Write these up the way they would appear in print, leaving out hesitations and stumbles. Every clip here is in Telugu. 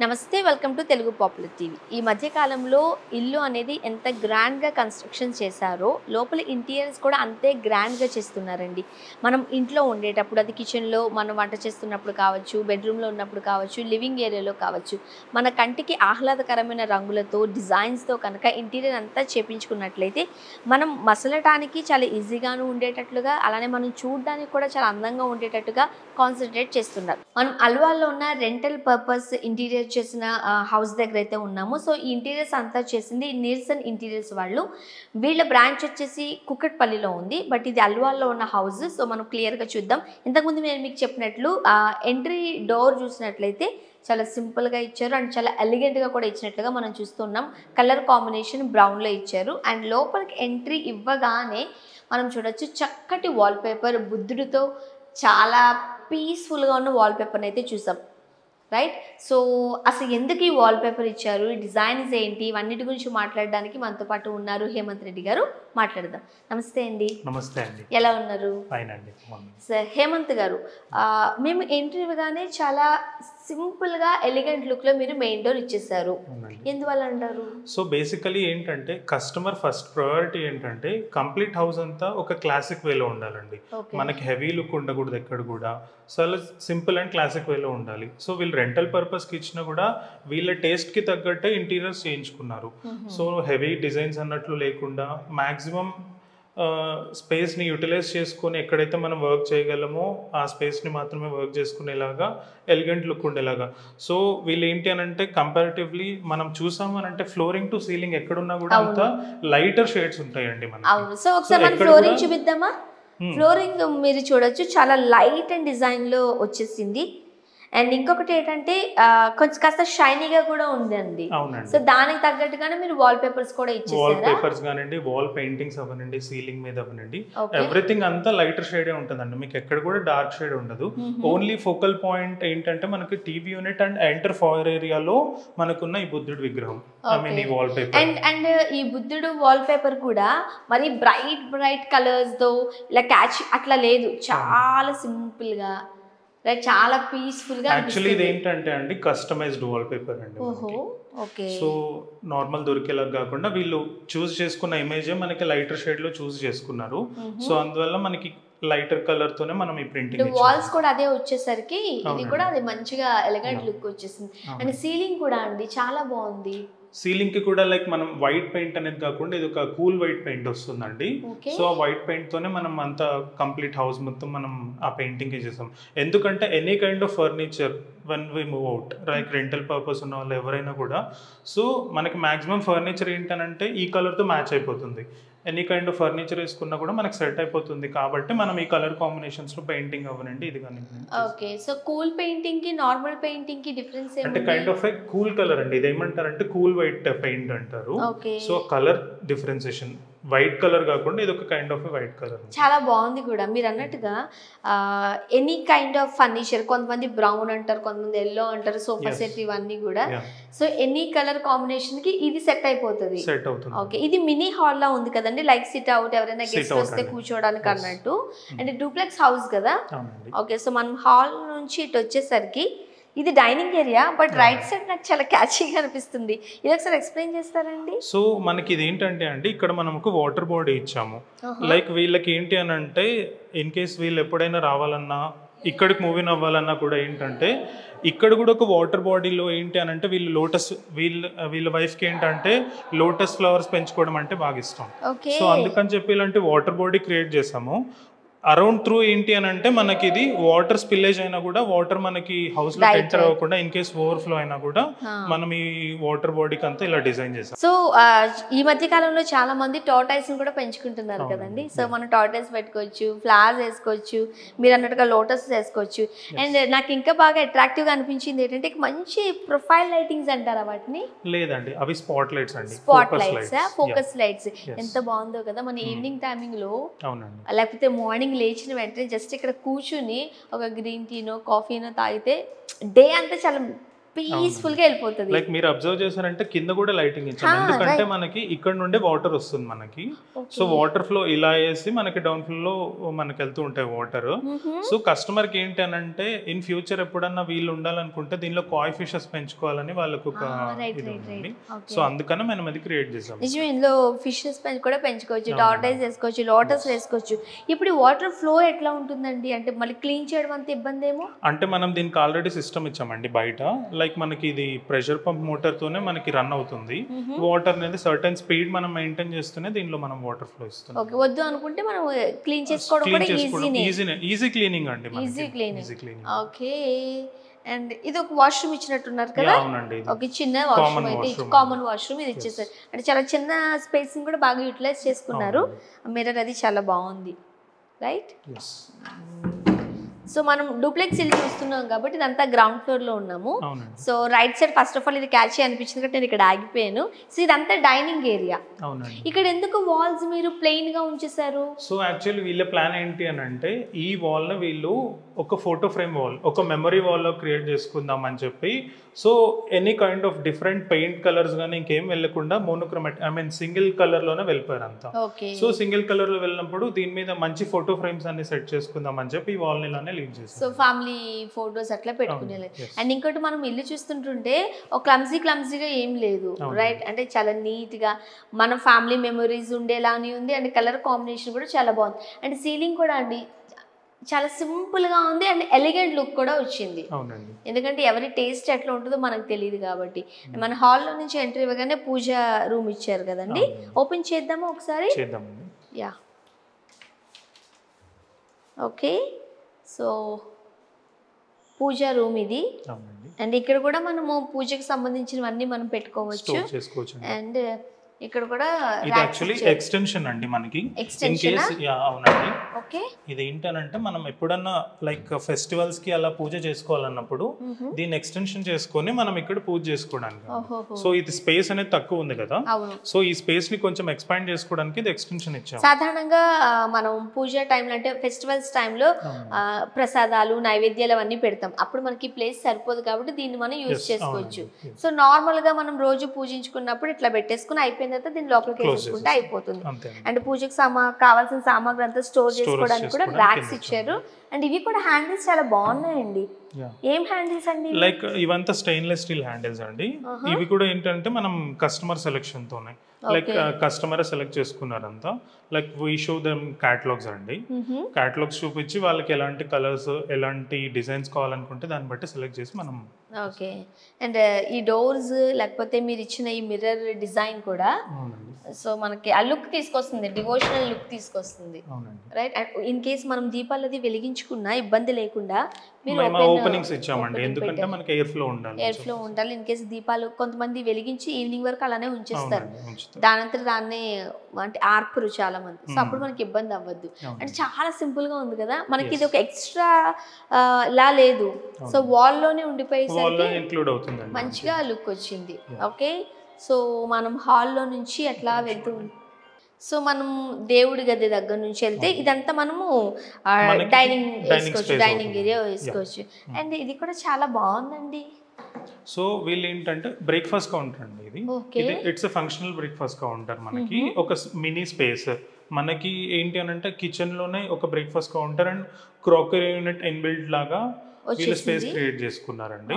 నమస్తే welcome to Telugu popular TV. ఈ మధ్య కాలంలో ఇల్లు అనేది ఎంత గ్రాండ్గా కన్స్ట్రక్షన్ చేశారో లోపల ఇంటీరియర్స్ కూడా అంతే గ్రాండ్గా చేస్తున్నారండి. మనం ఇంట్లో ఉండేటప్పుడు అది కిచెన్లో మనం వంట చేస్తున్నప్పుడు కావచ్చు, బెడ్రూమ్లో ఉన్నప్పుడు కావచ్చు, లివింగ్ ఏరియాలో కావచ్చు, మన కంటికి ఆహ్లాదకరమైన రంగులతో డిజైన్స్తో కనుక ఇంటీరియర్ అంతా చేపించుకున్నట్లయితే మనం మసలటానికి చాలా ఈజీగాను ఉండేటట్లుగా, అలానే మనం చూడడానికి కూడా చాలా అందంగా ఉండేటట్టుగా కాన్సన్ట్రేట్ చేస్తున్నారు. మనం అల్వాల్లో ఉన్న రెంటల్ పర్పస్ ఇంటీరియర్ చేసిన హౌస్ దగ్గర అయితే ఉన్నాము. సో ఈ ఇంటీరియర్స్ అంతా చేసింది నీల్సన్ ఇంటీరియర్స్ వాళ్ళు. వీళ్ళ బ్రాంచ్ వచ్చేసి కుక్కట్పల్లిలో ఉంది, బట్ ఇది అల్వాల్లో ఉన్న హౌస్. సో మనం క్లియర్గా చూద్దాం. ఇంతకుముందు నేను మీకు చెప్పినట్లు ఎంట్రీ డోర్ చూసినట్లయితే చాలా సింపుల్గా ఇచ్చారు అండ్ చాలా ఎలిగెంట్గా కూడా ఇచ్చినట్లుగా మనం చూస్తున్నాం. కలర్ కాంబినేషన్ బ్రౌన్లో ఇచ్చారు అండ్ లోపలికి ఎంట్రీ ఇవ్వగానే మనం చూడొచ్చు చక్కటి వాల్పేపర్, బుద్ధుడితో చాలా పీస్ఫుల్గా ఉన్న వాల్పేపర్ని అయితే చూసాం. రైట్. సో అసలు ఎందుకు ఈ వాల్పేపర్ ఇచ్చారు, ఈ డిజైన్స్ ఏంటి, ఇవన్నిటి గురించి మాట్లాడడానికి మనతో పాటు ఉన్నారు హేమంత్ రెడ్డి గారు. మాట్లాడదాం. నమస్తే అండి. నమస్తే అండి. ఎలా ఉన్నారు? ఫైన్ అండి. సార్ హేమంత్ గారు, మేము ఎంట్రీ ఇవ్వగానే చాలా సింపుల్గా ఎలిగెంట్ లుక్లో మీరు మెయిన్ డోర్ ఇచ్చేసారు. ఎందువల్ల అంటారు? సో బేసికలీ ఏంటంటే కస్టమర్ ఫస్ట్ ప్రయారిటీ ఏంటంటే కంప్లీట్ హౌస్ అంతా ఒక క్లాసిక్ వేలో ఉండాలండి. మనకి హెవీ లుక్ ఉండకూడదు ఎక్కడ కూడా. సో అలా సింపుల్ అండ్ క్లాసిక్ వేలో ఉండాలి. సో వీళ్ళు రెంటల్ పర్పస్కి ఇచ్చినా కూడా వీళ్ళ టేస్ట్కి తగ్గట్టే ఇంటీరియర్స్ చేయించుకున్నారు. సో హెవీ డిజైన్స్ అన్నట్లు లేకుండా మ్యాక్సిమం స్పేస్ని యూటిలైజ్ చేసుకొని ఎక్కడైతే మనం వర్క్ చేయగలమో ఆ స్పేస్ని మాత్రమే వర్క్ చేసుకునేలాగా ఎలిగెంట్ లుక్ ఉండేలాగా. సో వీళ్ళు ఏంటి అని అంటే కంపారిటివ్లీ మనం చూసాము అని అంటే ఫ్లోరింగ్ టు సీలింగ్ ఎక్కడున్నా కూడా అంతా లైటర్ షేడ్స్ ఉంటాయండి మనకి. అవును. సో ఒకసారి మనం ఫ్లోరింగ్ చూపిద్దామా? ఫ్లోరింగ్ మీరు చూడొచ్చు చాలా లైట్ అండ్ డిజైన్లో వచ్చేసింది. అండ్ ఇంకొకటి ఏంటంటే కొంచెం కాస్త షైనీగా కూడా ఉందండి. అవునండి. సో దానికి తగ్గట్టుగానే మీరు వాల్ పేపర్స్ కూడా ఇచ్చేసారా? వాల్ పేపర్స్ కానివ్వండి, వాల్ పెయింటింగ్స్ అవనండి, సీలింగ్ మీద అవనండి, ఎవ్రీథింగ్ అంతా లైటర్ షేడే ఉంటుందండి. మీకు ఎక్కడ కూడా డార్క్ షేడ్ ఉండదు. ఓన్లీ ఫోకల్ పాయింట్ ఏంటంటే మనకి టీవీ యూనిట్ అండ్ ఎంటర్ ఫాయర్ ఏరియాలో మనకున్న ఈ బుద్ధుడు విగ్రహం, ఐ మీన్ ఈ వాల్ పేపర్. అండ్ ఈ బుద్ధుడు వాల్ పేపర్ కూడా మరి బ్రైట్ కలర్స్ తో ఇలా క్యాచ్ అట్లా లేదు, చాలా సింపుల్ గా చాలా పీస్ఫుల్ గా. యాక్చువల్లీ ఇది ఏంటంటే అండి కస్టమైజ్డ్ వాల్ పేపర్ అండి. సో నార్మల్ దొరికేలా కాకుండా వీళ్ళు చూస్ చేసుకున్న ఇమేజ్ మనకి లైటర్ షేడ్ లో చూస్ చేసుకున్నారు. సో అందువల్ల మనకి లైటర్ కలర్ తోనే మనం ఈ ప్రింటింగ్, వాల్స్ కూడా అదే వచ్చేసరికి ఇది కూడా అది మంచిగా ఎలిగెంట్ లుక్ వచ్చేసింది. అండ్ సీలింగ్ కూడా అండి చాలా బాగుంది. సీలింగ్ కి కూడా లైక్ మనం వైట్ పెయింట్ అనేది కాకుండా ఇది ఒక కూల్ వైట్ పెయింట్ వస్తుందండి. సో ఆ వైట్ పెయింట్ తోనే మనం అంతా కంప్లీట్ హౌస్ మొత్తం మనం ఆ పెయింటింగ్ చేసాం. ఎందుకంటే any kind of furniture one we move out, like rental purpose ఉన్న వాళ్ళు ఎవరైనా కూడా, సో మనకి మాక్సిమం ఫర్నిచర్ ఏంటనంటే ఈ కలర్ తో మ్యాచ్ అయిపోతుంది. ఎనీ కైండ్ ఆఫ్ ఫర్నిచర్ వేసుకున్నా కూడా మనకి సెట్ అయిపోతుంది. కాబట్టి మనం ఈ కలర్ కాంబినేషన్స్ లో పెయింటింగ్ అవ్వనండి ఇది కానీ. ఓకే. సో కూల్ పెయింటింగ్ కి నార్మల్ పెయింటింగ్ కి డిఫరెన్స్ ఏంటి? అంటే kind of A cool colour అండి. ఇది ఏమంటారంటే కూల్ వైట్ పెయింట్ అంటారు. So colour differentiation, white colour కాకుండా ఇది ఒక కైండ్ ఆఫ్ వైట్ కలర్. చాలా బాగుంది కూడా. మీరు అన్నట్టుగా ఎనీ కైండ్ ఆఫ్ ఫర్నిచర్, కొంతమంది బ్రౌన్ అంటారు, కొంతమంది ఎల్లో అంటారు, సోఫా సెట్ ఇవన్నీ కూడా. సో ఎనీ కలర్ కాంబినేషన్ కి ఇది సెట్ అయిపోతుంది. ఓకే. ఇది మినీ హాల్ లా ఉంది కదండి, లైక్ సిట్ అవుట్, ఎవరైనా గెస్ట్ వస్తే కూర్చోవడానికి అన్నట్టు. అండ్ డూప్లెక్స్ హౌస్ కదా. ఓకే. సో మనం హాల్ నుంచి ఇటు వచ్చేసరికి ఇది dining area, but right side నాకు చాలా క్యాచీగా అనిపిస్తుంది. ఇది ఒకసారి ఎక్స్ప్లెయిన్ చేస్తారండి? సో మనకి ఇది ఏంటంటే అండి ఇక్కడ మనం ఒక వాటర్ బాడీ ఇచ్చాము. లైక్ వీళ్ళకి ఏంటి అని అంటే ఇన్ కేస్ వీళ్ళు ఎప్పుడైనా రావాలన్నా ఇక్కడికి మూవ్ ఇన్ అవ్వాలన్నా కూడా ఏంటంటే ఇక్కడ కూడా ఒక వాటర్ బాడీలో ఏంటి అని అంటే వీళ్ళు లోటస్, వీళ్ళ వైఫ్కి ఏంటంటే లోటస్ ఫ్లవర్స్ పెంచుకోవడం అంటే బాగా ఇష్టం. సో అందుకని చెప్పి ఇలాంటి వాటర్ బాడీ క్రియేట్ చేసాము. అరౌండ్ త్రూ ఏంటి అని అంటే మనకి ఇది వాటర్ స్పిల్లేజ్ అయినా కూడా వాటర్ మనకి హౌస్ లో ఎంటర్ అవ్వకుండా ఇన్ కేస్ ఓవర్ఫ్లో అయినా కూడా మనం ఈ వాటర్ బాడీకి అంతా ఇలా డిజైన్ చేసాం. సో ఈ మధ్య కాలంలో చాలా మంది టార్టాయిస్ కూడా పెంచుకుంటున్నారు కదండి. సో మనం టార్టాయిస్ పెట్టుకోవచ్చు, ఫ్లవర్స్ వేసుకోవచ్చు, మీరు అన్నట్టుగా లోటస్ వేసుకోవచ్చు. అండ్ నాకు ఇంకా బాగా అట్రాక్టివ్ గా అనిపించింది ఏంటంటే మంచి ప్రొఫైల్ లైటింగ్స్ అంటారా వాటిని? లేదండి, అవి స్పాట్ లైట్స్ అండి. Spot lights, focus lights. ఎంత బాగుందో కదా. మన ఈవినింగ్ టైమింగ్ లో లేకపోతే మార్నింగ్ లేచిన వెంటనే జస్ట్ ఇక్కడ కూర్చుని ఒక గ్రీన్ టీనో కాఫీనో తాగితే డే అంతా చాలా పీస్ఫుల్ గా వెళ్ళిపోతుంది. లైక్ మీరు అబ్జర్వ్ చేశారంటే కింద కూడా లైటింగ్ ఇచ్చాం, ఎందుకంటే మనకి ఇక్కడ నుండే వాటర్ వస్తుంది మనకి. సో వాటర్ ఫ్లో ఇలా వేసి మనకి డౌన్ ఫ్లో లో మనకి వెళ్తూ ఉంటాయి వాటర్. సో కస్టమర్ కి ఏంటి అని అంటే ఇన్ ఫ్యూచర్ ఎప్పుడన్నా వీళ్ళు ఉండాలనుకుంటే దీనిలో కాయ్ ఫిషెస్ పెంచుకోవాలని వాళ్ళకు ఒక ఇది ఉంది. సో అందుకని మనం అది క్రియేట్ చేసాం. నిజమే, ఇందులో ఫిషెస్ కూడా పెంచుకోవచ్చు, టార్టైస్ వేసుకోవచ్చు, లోటస్ వేసుకోవచ్చు. ఇప్పుడు వాటర్ ఫ్లో ఎట్లా ఉంటుందండి? అంటే మళ్ళీ క్లీన్ చేయడం అంత ఇబ్బంది ఏమో? అంటే మనం దీనికి ఆల్రెడీ సిస్టమ్ ఇచ్చామండి బయట. లైక్ మనకి ఇది ప్రెషర్ పంప్ మోటార్ తోనే మనకి రన్ అవుతుంది. వాటర్ అనేది సర్టెన్ స్పీడ్ మనం మెయింటైన్ చేస్తూనే దీనిలో మనం వాటర్ ఫ్లో ఇస్తాం. ఓకే, వద్దు అనుకుంటే మనం క్లీన్ చేసుకోవడం కూడా ఈజీ క్లీనింగ్ అండి. Easy cleaning. ఓకే, అండ్ ఇది ఒక వాష్రూమ్ ఇచ్చినట్టున్నారు కదా? అవునండి, ఒక చిన్న వాష్రూమ్ అయితే కామన్ వాష్రూమ్ ఇది ఇచ్చేసారు. అంటే చాలా చిన్న స్పేస్ ని కూడా బాగా యూటిలైజ్ చేసుకున్నారు. మిర్రర్ అది చాలా బాగుంది, రైట్? సో మనం డూప్లెక్స్ ఇల్లు చూస్తున్నాం కాబట్టి ఇదంతా గ్రౌండ్ ఫ్లోర్ లో ఉన్నాము. So right side first of all ఇది క్యాచ్ అనిపించింది కాబట్టి నేను ఇక్కడ ఆగిపోయాను. సో ఇదంతా డైనింగ్ ఏరియా. ఇక్కడ ఎందుకు వాల్స్ మీరు ప్లెయిన్ గా ఉంచేసారు? సో యాక్చువల్లీ వీళ్ళ ప్లాన్ ఏంటి అని అంటే ఈ వాల్ ని వీళ్ళు ఒక ఫోటో ఫ్రేమ్ వాల్, ఒక మెమరీ వాల్ లో క్రియేట్ చేసుకుందాం అని చెప్పి. So any kind of different paint colours కానీ ఇంకేం వెళ్ళకుండా monochromatic, I mean single colour లోనే వెళ్ళిపోయారు అంతా. సో సింగిల్ కలర్ లో వెళ్ళినప్పుడు దీని మీద మంచి ఫోటో ఫ్రేమ్స్ అన్ని సెట్ చేసుకుందాం అని చెప్పి ఈ వాల్ ని లీడ్ చేశారు. సో ఫ్యామిలీ ఫోటోస్ అట్లా పెట్టుకునేది. అండ్ ఇంకోటి మనం ఇల్లు చూస్తుంటుంటే ఒక క్లమ్జీగా ఏం లేదు, రైట్? అంటే చాలా నీట్ గా మన ఫ్యామిలీ మెమరీస్ ఉండేలానే ఉంది. అండ్ కలర్ కాంబినేషన్ కూడా చాలా బాగుంది. అండ్ సీలింగ్ కూడా అండి చాలా సింపుల్ గా ఉంది అండ్ ఎలిగెంట్ లుక్ కూడా వచ్చింది. ఎందుకంటే ఎవరి టేస్ట్ ఎట్లా ఉంటుందో మనకు తెలియదు కాబట్టి. మన హాల్లో నుంచి ఎంట్రీ ఇవ్వగానే పూజ రూమ్ ఇచ్చారు కదండి, ఓపెన్ చేద్దామా ఒకసారి? Yeah, okay. సో పూజా రూమ్ ఇది. అండ్ ఇక్కడ కూడా మనము పూజకి సంబంధించినవన్నీ మనం పెట్టుకోవచ్చు. అండ్ ఇక్కడ కూడా ఇది యాక్చువల్లీ ఎక్స్టెన్షన్ అండి మనకి. ఇన్ కేస్ అవునండి. ఓకే, ఇది ఏంటనంటే మనం ఎప్పుడన్నా లైక్ ఫెస్టివల్స్ కి అలా పూజ చేసుకోవాలన్నప్పుడు దీన్ని ఎక్స్టెన్షన్ చేసుకొని మనం ఇక్కడ పూజ చేసుకోవడానికి. సో ఇది స్పేస్ అనేది తక్కువ ఉంది కదా, సో ఈ స్పేస్ ని కొంచెం ఎక్స్పాండ్ చేసుకోవడానికి ఇది ఎక్స్టెన్షన్ ఇచ్చాం. సాధారణంగా మనం పూజ టైంలో అంటే ఫెస్టివల్స్ టైంలో ప్రసాదాలు నైవేద్యాలు అవన్నీ పెడతాం, అప్పుడు మనకి ప్లేస్ సరిపోదు కాబట్టి దీన్ని మనం యూజ్ చేసుకోవచ్చు. సో నార్మల్ గా మనం రోజు పూజించుకున్నప్పుడు ఇట్లా పెట్టేసుకుని అయిపోయింది తర్వాత దీని లోపలికి వేసుకుంటే అయిపోతుంది. అండ్ పూజకి కావాల్సిన సామాగ్రి అంతా స్టోర్ చేసుకోవడానికి కూడా ర్యాక్స్ ఇచ్చారు. అండ్ ఇవి కూడా హ్యాండిల్స్ చాలా బాగున్నాయండి. ఏం హ్యాండిల్స్ అండి? లైక్ ఇవంతా స్టెయిన్లెస్ స్టీల్ హ్యాండిల్స్ అండి. ఇవి కూడా ఏంటంటే మనం కస్టమర్ సెలెక్షన్ తోనే, లైక్ కస్టమర్ సెలెక్ట్ చేసుకున్నారంతా. Like we show them catalogues అండి. క్యాటలాగ్స్ చూపించి వాళ్ళకి ఎలాంటి కలర్స్ ఎలాంటి డిజైన్స్ కావాలనుకుంటే దాన్ని బట్టి సెలెక్ట్ చేసి మనం. ఓకే, అండ్ ఈ డోర్స్ లేకపోతే మీరు ఇచ్చిన ఈ మిర్రర్ డిజైన్ కూడా సో మనకి ఆ లుక్ తీసుకొస్తుంది, డివోషనల్ లుక్ తీసుకొస్తుంది, రైట్? ఇన్ కేస్ మనం దీపాలు అది వెలిగించుకున్నా ఇబ్బంది లేకుండా ఓపెనింగ్స్ ఇచ్చామండి, ఎందుకంటే మనకి ఎయిర్ ఫ్లో ఉండాలి. ఇన్ కేస్ దీపాలు కొంతమంది వెలిగించి ఈవినింగ్ వరకు అలానే ఉంచేస్తారు, దానంతరం దాన్ని అంటే ఆర్పరు చాలా మంది. సో అప్పుడు మనకి ఇబ్బంది అవ్వద్దు. అంటే చాలా సింపుల్ గా ఉంది కదా మనకి, ఇది ఒక ఎక్స్ట్రా లా లేదు. సో వాల్ లోనే ఉండిపోయేసరికి మంచిగా లుక్ వచ్చింది. ఓకే, సో మనం హాల్లో నుంచి అట్లా వెళ్తూ సో మనం దేవుడి గది దగ్గర నుంచి వెళ్తే ఇదంతా మనము డైనింగ్ వేసుకోవచ్చు, డైనింగ్ ఏరియా వేసుకోవచ్చు. అండ్ ఇది కూడా చాలా బాగుందండి. సో వీళ్ళు ఏంటంటే బ్రేక్ఫాస్ట్ కౌంటర్ అండి ఇది. It's a functional breakfast counter. మనకి ఒక మినీ స్పేస్ మనకి ఏంటి అని అంటే కిచెన్ లోనే ఒక breakfast counter and crockery unit inbuilt లాగా వీళ్ళు స్పేస్ క్రియేట్ చేసుకున్నారండి.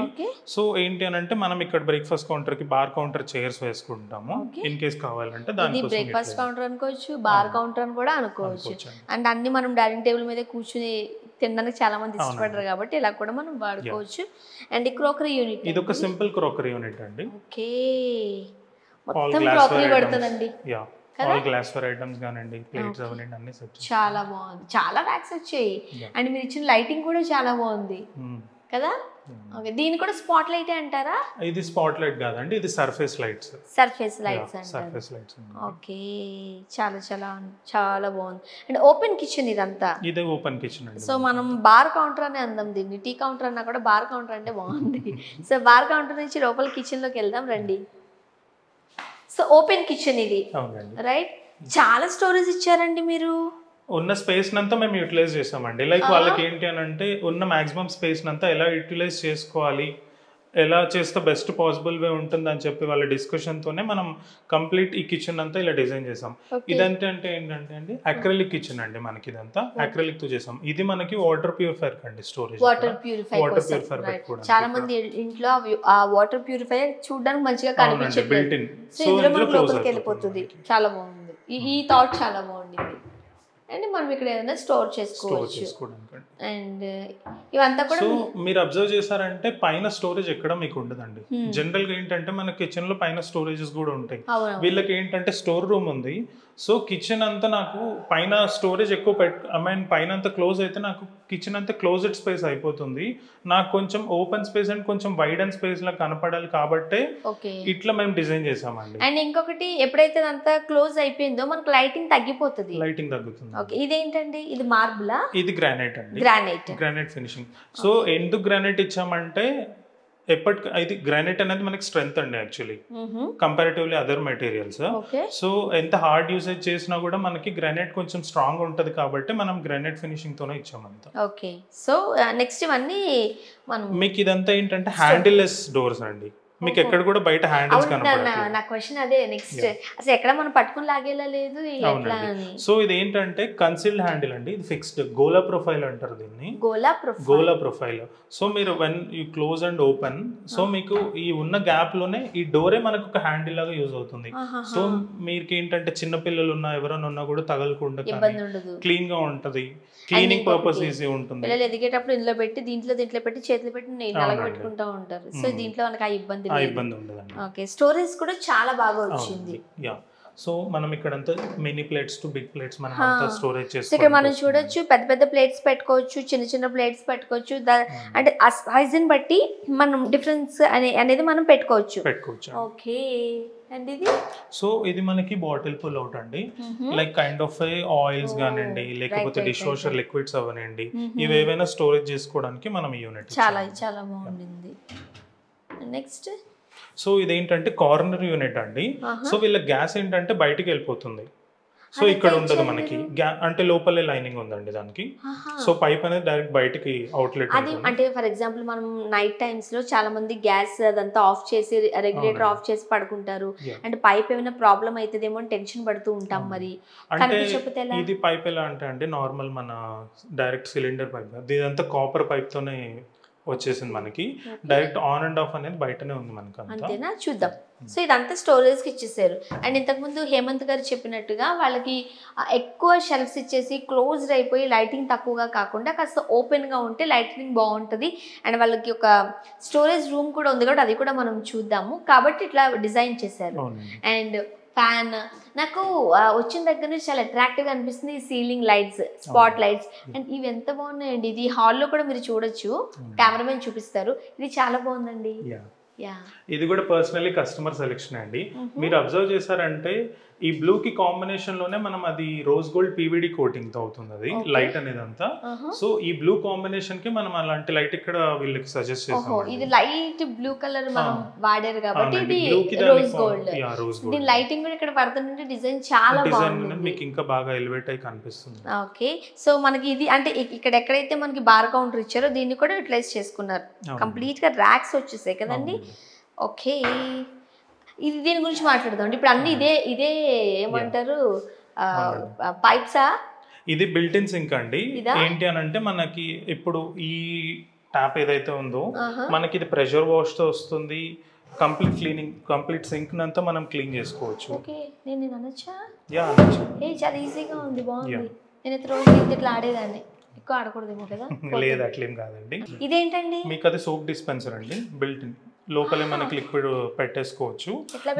సో ఏంటి అని అంటే మనం ఇక్కడ బ్రేక్ఫాస్ట్ కౌంటర్ కి బార్ కౌంటర్ చైర్స్ వేసుకుంటాము ఇన్ కేస్ కావాలంటే. దానికి బ్రేక్ఫాస్ట్ కౌంటర్ అనుకోవచ్చు, బార్ కౌంటర్ అని కూడా అనుకోవచ్చు. అండ్ అన్ని మనం డైనింగ్ టేబుల్ మీద కూర్చుని తినడానికి చాలా మంది ఇష్టపడరు కాబట్టి ఇలా కూడా మనం వాడుకోవచ్చు. అండ్ క్రోకరీ యూనిట్, ఇది ఒక సింపుల్ క్రోకరీ యూనిట్ అండి. ఓకే, మొత్తం క్రోకరీ పడుతుందండి. ఆల్ గ్లాస్వేర్ ఐటమ్స్ గానండి, ప్లేట్స్ అవన్నీ అన్ని సెట్. చాలా బాగుంది, చాలా ర్యాక్స్ వచ్చాయి. అండ్ మీరు ఇచ్చిన లైటింగ్ కూడా చాలా బాగుంది కదా. ఓకే, దీని కూడా స్పాట్ లైట్ అంటారా? ఇది స్పాట్ లైట్ కాదండి, ఇది సర్ఫేస్ లైట్స్. సర్ఫేస్ లైట్స్ అంటారు. ఓకే, చాలా చాలా చాలా బాగుంది. అండ్ ఓపెన్ కిచెన్ ఇదంతా. ఇదే ఓపెన్ కిచెన్ అండి. సో మనం బార్ కౌంటర్ అని అందాం దీన్ని, టీ కౌంటర్ అన్నా కూడా బార్ కౌంటర్ అంటే బాగుంది. సో బార్ కౌంటర్ నుంచి లోపల కిచెన్ లోకి వెళ్దాం రండి. సో ఓపెన్ కిచెన్ ఇది, రైట్? చాలా స్టోరేజ్ ఇచ్చారండి మీరు. ఉన్న స్పేస్ నంతా మేము యూటిలైజ్ చేసామండి. లైక్ వాళ్ళకి ఏంటి అని అంటే ఉన్న మాక్సిమం స్పేస్ నంతా ఎలా యూటిలైజ్ చేసుకోవాలి ఎలా చేస్తే బెస్ట్ పాసిబుల్ వే ఉంటుంది అని చెప్పి వాళ్ళ డిస్కషన్ తోనే మనం కంప్లీట్ ఈ కిచెన్ అంతా ఇలా డిజైన్ చేసాం. ఇదంతా అంటే ఏంటంటే అండి అక్రిలిక్ కిచెన్ అండి, మనకి ఇదంతా అక్రిలిక్ తో చేసాం. ఇది మనకి వాటర్ ప్యూరిఫైర్ కండి, స్టోరేజ్ వాటర్ ప్యూరిఫైర్. చాలా మంది ఇంట్లో ఆ వాటర్ ప్యూరిఫైర్ చూడడానికి మంచిగా కనిపించట్లేదు, సో ఇందులో మనకు లోపలికి వెళ్ళిపోతుంది. చాలా బాగుంది, ఈ థాట్ చాలా బాగుంది. అండ్ మనం ఇక్కడ ఏదైనా స్టోర్ చేసుకోవచ్చు. అండ్ ఇవంతా కూడా సో మీరు అబ్జర్వ్ చేశారంటే పైన స్టోరేజ్ ఎక్కడ మీకు ఉండదండి. జనరల్ గా ఏంటంటే మన కిచెన్ లో పైన స్టోరేజెస్ కూడా ఉంటాయి. వీళ్ళకి ఏంటంటే స్టోర్ రూమ్ ఉంది. సో కిచెన్ అంతా నాకు పైన స్టోరేజ్ ఎక్కువ పైన అంతా క్లోజ్ అయితే నాకు కిచెన్ అంతా క్లోజ్డ్ స్పేస్ అయిపోతుంది. నాకు కొంచెం ఓపెన్ స్పేస్ అండ్ కొంచెం వైడ్ అండ్ స్పేస్ లా కనపడాలి కాబట్టి ఇట్లా మేము డిజైన్ చేసామండి. అండ్ ఇంకొకటి ఎప్పుడైతే అంతా క్లోజ్ అయిపోయిందో మనకు లైటింగ్ తగ్గిపోతుంది. లైటింగ్ తగ్గుతుంది. ఇదేంటండి, ఇది మార్బులా? ఇది గ్రానైట్ అండి, గ్రానైట్ ఫినిషింగ్. సో ఎందుకు గ్రానైట్ ఇచ్చామంటే ఇది గ్రానైట్ అనేది మనకి స్ట్రెంత్ అండి actually comparatively other materials. So ఎంత హార్డ్ యూసేజ్ చేసినా కూడా మనకి గ్రానైట్ కొంచెం స్ట్రాంగ్ ఉంటది కాబట్టి మనం గ్రానైట్ ఫినిషింగ్ తోనే ఇచ్చామంతా. ఓకే, సో నెక్స్ట్ ఇవన్నీ మీకు ఇదంతా ఏంటంటే హ్యాండిల్ లెస్ డోర్స్ అండి. మీకు ఎక్కడ కూడా బయట హ్యాండిల్స్ కనపడట్లేదు. నా క్వశ్చన్ అదే, నెక్స్ట్ అసలు ఎక్కడ మనం పట్టుకుని లాగేలా లేదు. సో ఇది ఏంటంటే కన్సీల్డ్ హ్యాండిల్ అండి, ఇది ఫిక్స్డ్ గోలా ప్రొఫైల్ అంటారు దీన్ని, గోలా ప్రొఫైల్. సో మీరు when you close and open, so మీకు ఈ ఉన్న గ్యాప్ లోనే ఈ డోరే మనకు ఒక హ్యాండిల్ లాగా యూజ్ అవుతుంది. సో మీకు ఏంటంటే చిన్న పిల్లలు ఉన్నా ఎవరైనా ఉన్నా కూడా తగలకుండా క్లీన్ గా ఉంటది, క్లీనింగ్ పర్పస్ ఈజీ ఉంటుంది. పిల్లలు ఎదిగేటప్పుడు ఇందులో పెట్టి దీంట్లో పెట్టి చేతులు పెట్టి నలగ పెట్టుకుంటా ఉంటారు. సో దీంట్లో మనకి ఆ ఇబ్బంది ఉండదండి. ఓకే, స్టోరేజ్ కూడా చాలా బాగా వచ్చింది. సో మనం ఇక్కడంతా mini plates to big plates మనం అంతా స్టోరేజ్ చేసుకోవచ్చు. ఇక్కడ మనం చూడొచ్చు పెద్ద పెద్ద ప్లేట్స్ పెట్టుకోవచ్చు, చిన్న చిన్న ప్లేట్స్ పెట్టుకోవచ్చు. అంటే సైజుని బట్టి మనం డిఫరెన్స్ అనేది మనం పెట్టుకోవచ్చు. ఓకే, అండ్ ఇది సో ఇది మనకి బాటిల్ పుల్ అవుట్ అండి, లైక్ కైండ్ ఆఫ్ ఆయిల్స్ గానండి లేకపోతే డిష్ వాషర్ లిక్విడ్స్ అవనండి, ఇవి ఏవైనా స్టోరేజ్ చేసుకోవడానికి మనం ఈ యూనిట్ చాలా చాలా బాగుంది. నెక్స్ట్ సో ఇదేంటంటే కార్నర్ యూనిట్ అండి. సో వీళ్ళ గ్యాస్ ఏంటంటే బయటికి వెళ్ళిపోతుంది. సో ఇక్కడ ఉండదు మనకి, అంటే లోపలే లైనింగ్ ఉందండి దానికి. సో పైప్ అనేది డైరెక్ట్ బయటికి అవుట్లెట్. అది అంటే ఫర్ ఎగ్జాంపుల్ మనం నైట్ టైమ్స్ లో చాలా మంది గ్యాస్ అదంతా ఆఫ్ చేసి రెగ్యులేటర్ ఆఫ్ చేసి పడుకుంటారు. అంటే పైప్ ఏమైనా ప్రాబ్లం అవుతుందేమో అని టెన్షన్ పడుతూ ఉంటాం. మరి అంటే ఇది పైప్ ఎలా అంటే అండి నార్మల్ మన డైరెక్ట్ సిలిండర్ పైప్, ఇదంతా కాపర్ పైప్ తోనే వచ్చేసింది మనకి. డైరెక్ట్ ఆన్ అండ్ ఆఫ్ అనేది బయటనే ఉంది మనకి. అంతేనా, చూద్దాం. సో ఇదంతా స్టోరేజ్కి ఇచ్చేసారు. అండ్ ఇంతకుముందు హేమంత్ గారు చెప్పినట్టుగా వాళ్ళకి ఎక్కువ షెల్ఫ్స్ ఇచ్చేసి క్లోజ్డ్ అయిపోయి లైటింగ్ తక్కువగా కాకుండా కాస్త ఓపెన్గా ఉంటే లైటింగ్ బాగుంటుంది. అండ్ వాళ్ళకి ఒక స్టోరేజ్ రూమ్ కూడా ఉంది కాబట్టి అది కూడా మనం చూద్దాము. కాబట్టి ఇట్లా డిజైన్ చేశారు. అండ్ ఫ్యాన్ నాకు వచ్చిన దగ్గర నుంచి చాలా అట్రాక్టివ్గా అనిపిస్తుంది. ఈ ceiling lights, spot lights, and ఇవి ఎంత బాగున్నాయండి. ఇది హాల్లో కూడా మీరు చూడొచ్చు, కెమెరామెన్ చూపిస్తారు. ఇది చాలా బాగుందండి. ఇది కూడా పర్సనలీ కస్టమర్ సెలెక్షన్ అండి. మీరు అబ్జర్వ్ చేశారంటే ఈ బ్లూ కి కాంబినేషన్ లోనే మనం అది రోజ్ గోల్డ్ పీవీడీ కోటింగ్ తో అవుతుంది అది లైట్ అనేది అంతా. సో ఈ బ్లూ కాంబినేషన్ కి మనం అలాంటి లైట్ ఇక్కడ వీళ్ళకి సజెస్ట్ చేసాం. ఇది లైట్ బ్లూ కలర్ మనం వాడారు కాబట్టి ఇది రోజ్ గోల్డ్. దీని లైటింగ్ కూడా ఇక్కడ పడుతుంటే డిజైన్ చాలా బాగుంది, మీకు ఇంకా బాగా ఎలివేట్ అయి కనిపిస్తుంది. ఓకే, సో మనకి ఇది అంటే ఇక్కడ ఎక్కడైతే మనకి బార్ కౌంటర్ ఇచ్చారో దీన్ని కూడా యూటిలైజ్ చేసుకున్నారు. కంప్లీట్ గా ర్యాక్స్ వచ్చేసాయి కదండి. ఓకే, ఇది దీని గురించి మాట్లాడదాం. ఇప్పుడు అన్ని ఇదే ఏమంటారు పైప్సా? ఇది బిల్ట్ ఇన్ సింక్ అండి. ఏంటి అని అంటే మనకి ఇప్పుడు ఈ ట్యాప్ ఏదైతే ఉందో మనకి ఇది ప్రెషర్ వాష్ తో వస్తుంది. కంప్లీట్ క్లీనింగ్, కంప్లీట్ సింక్ అంతా మనం క్లీన్ చేసుకోవచ్చు. ఓకే, నేను అనొచ్చా? యా అనొచ్చు. చాలా ఈజీగా ఉంది, బాగుంది. నేనైతే రోజు ఇట్లా ఆడేదాన్ని, ఎక్కువ ఆడకూడదేమో కదా? లేదు అట్లేం కాదండి. ఇదేంటండి? మీకు అది సోప్ డిస్పెన్సర్ అండి, బిల్ట్ ఇన్. లోపలే మనకి లిక్విడ్ పెట్టేసుకోవచ్చు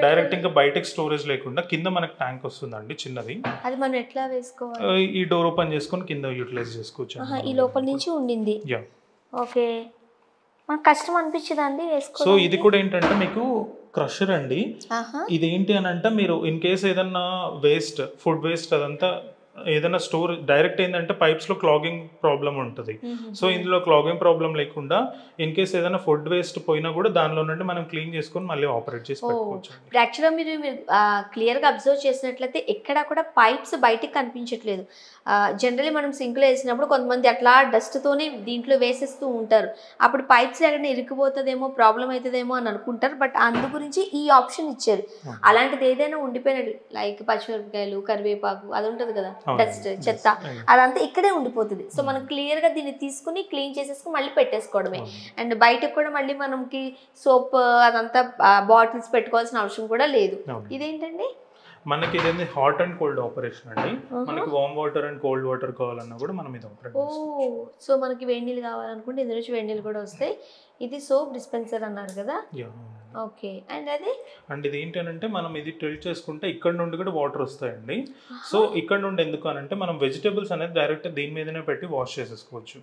డైరెక్ట్. ఇంకా బయటకి స్టోరేజ్ లేకుండా కింద మనకి ట్యాంక్ వస్తుందండి చిన్నది. అది మనం ఎట్లా వేసుకోవాలి? ఈ డోర్ ఓపెన్ చేసుకొని కింద యూటిలైజ్ చేసుకోవచ్చు. ఈ లోపల నుంచి ఉండింది. ఓకే, మనకు కష్టం అనిపించదండి వేసుకో. సో ఇది కూడా ఏంటంటే మీకు క్రషర్ అండి. ఇది ఏంటి అని అంటే మీరు ఇన్ కేస్ ఏదన్నా వేస్ట్, ఫుడ్ వేస్ట్ అదంతా ఏదైనా స్టోర్ డైరెక్ట్ ఏంటంటే పైప్స్ లో క్లాగింగ్ ప్రాబ్లం ఉంటుంది. సో ఇందులో క్లాగింగ్ ప్రాబ్లం లేకుండా ఇన్ కేస్ ఏదైనా ఫుడ్ వేస్ట్ పోయినా కూడా దానిలో నుండి మనం క్లీన్ చేసుకొని మళ్ళీ ఆపరేట్ చేసి పెట్టుకోవచ్చు. యాక్చువల్గా మీరు క్లియర్గా అబ్జర్వ్ చేసినట్లయితే ఎక్కడా కూడా పైప్స్ బయటికి కనిపించట్లేదు. జనరలీ మనం సింక్లో వేసినప్పుడు కొంతమంది అట్లా డస్ట్తోనే దీంట్లో వేసేస్తూ ఉంటారు. అప్పుడు పైప్స్ ఎక్కడ ఇరుక్కుపోతుందేమో, ప్రాబ్లం అవుతుందేమో అని అనుకుంటారు. బట్ అందు గురించి ఈ ఆప్షన్ ఇచ్చారు. అలాంటిది ఏదైనా ఉండిపోయినట్టు లైక్ పచ్చిమిరపకాయలు, కరివేపాకు అది ఉంటుంది కదా, డస్ట్, చెత్త, అదంతా ఇక్కడే ఉండిపోతుంది. సో మనం క్లియర్గా దీన్ని తీసుకుని క్లీన్ చేసేసుకుని మళ్ళీ పెట్టేసుకోవడమే. అండ్ బయటకు కూడా మళ్ళీ మనకి సోప్ అదంతా బాటిల్స్ పెట్టుకోవాల్సిన అవసరం కూడా లేదు. ఇదేంటండి? మనకి ఇదేంటి హాట్ అండ్ కోల్డ్ ఆపరేషన్ అండి. మనకి warm water and cold water కావాలన్నా కూడా మనం ఇది ఆపరేట్ చేసుకోవచ్చు. సో మనకి వేడి నీళ్ళు కావాలనుకుంటే ఇందులో నుంచి వేడి నీళ్ళు కూడా వస్తాయి. ఇది సోప్ డిస్పెన్సర్ అన్నారు కదా. ఓకే. అండ్ అది ఇది ఏంటంటే మనం ఇది టిల్ట్ చేసుకుంటే ఇక్కడ నుండి కూడా వాటర్ వస్తాయండి. సో ఇక్కడ నుండి ఎందుకు అనంటే మనం వెజిటేబుల్స్ అనేది డైరెక్ట్ దీని మీదనే పెట్టి వాష్ చేసేసుకోవచ్చు.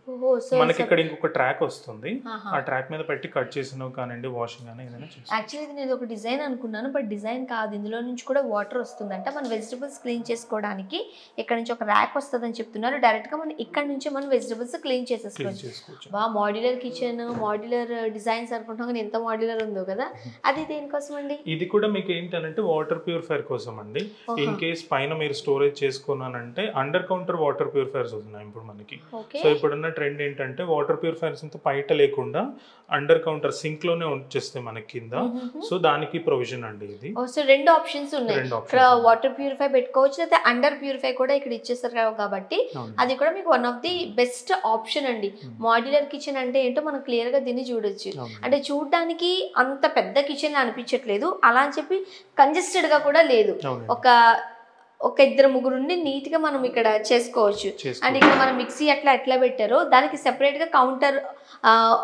మనకి ఇక్కడ ఇంకొక ట్రాక్ వస్తుంది. ఆ ట్రాక్ మీద పెట్టి కట్ చేసినవి కానివ్వండి, వాషింగ్ అని ఏదైనా చేసుకోవచ్చు. యాక్చువల్లీ ఇది నేను ఒక డిజైన్ అనుకున్నాను, బట్ డిజైన్ కాదు. ఇందులో నుంచి కూడా వాటర్ వస్తుందంట. మన వెజిటేబుల్స్ క్లీన్ చేసుకోవడానికి ఇక్కడ నుంచి ఒక ర్యాక్ వస్తుందని చెప్తున్నారు. డైరెక్ట్గా మనం ఇక్కడ నుంచి మనం వెజిటేబుల్స్ క్లీన్ చేసేసుకోవచ్చు. మాడ్యులర్ కిచెన్, మాడ్యులర్ డిజైన్స్ అనుకుంటాం కానీ ఎంత మాడ్యులర్ ఉందో కదా. అది దేనికోసం అండి? ఇది కూడా మీకు ఏంటంటే వాటర్ ప్యూరిఫైర్ కోసం అండి. ఇన్ కేస్ పైన మీరు స్టోరేజ్ చేసుకున్నానంటే అండర్ కౌంటర్ వాటర్ ప్యూరిఫైర్స్ వస్తున్నాయి ఇప్పుడు మనకి. సో ఇప్పుడున్న ట్రెండ్ ఏంటంటే వాటర్ ప్యూరిఫైర్స్ అంతా బయట లేకుండా అండర్ కౌంటర్ సింక్ లోనే వచ్చేస్తాయి మనకి కింద. సో దానికి ప్రొవిజన్ అండి ఇది. సో రెండు ఆప్షన్స్ ఉన్నాయి. ఇక్కడ వాటర్ ప్యూరిఫై పెట్టుకోవచ్చు, అయితే అండర్ ప్యూరిఫై కూడా ఇక్కడ ఇచ్చేస్తారు కాబట్టి అది కూడా మీకు one of the best option అండి. మాడ్యులర్ కిచెన్ అంటే ఏంటో మనం క్లియర్ గా దీన్ని చూడొచ్చు. అంటే చూడడానికి అంత పెద్ద కిచెన్ అనిపించట్లేదు, అలా అని చెప్పి కంజెస్టెడ్ గా కూడా లేదు. ఒక ఇద్దరు ముగ్గురుండి నీట్ గా మనం ఇక్కడ చేసుకోవచ్చు. అండ్ ఇక్కడ మనం మిక్సీ ఎట్లా పెట్టారో దానికి సెపరేట్ గా కౌంటర్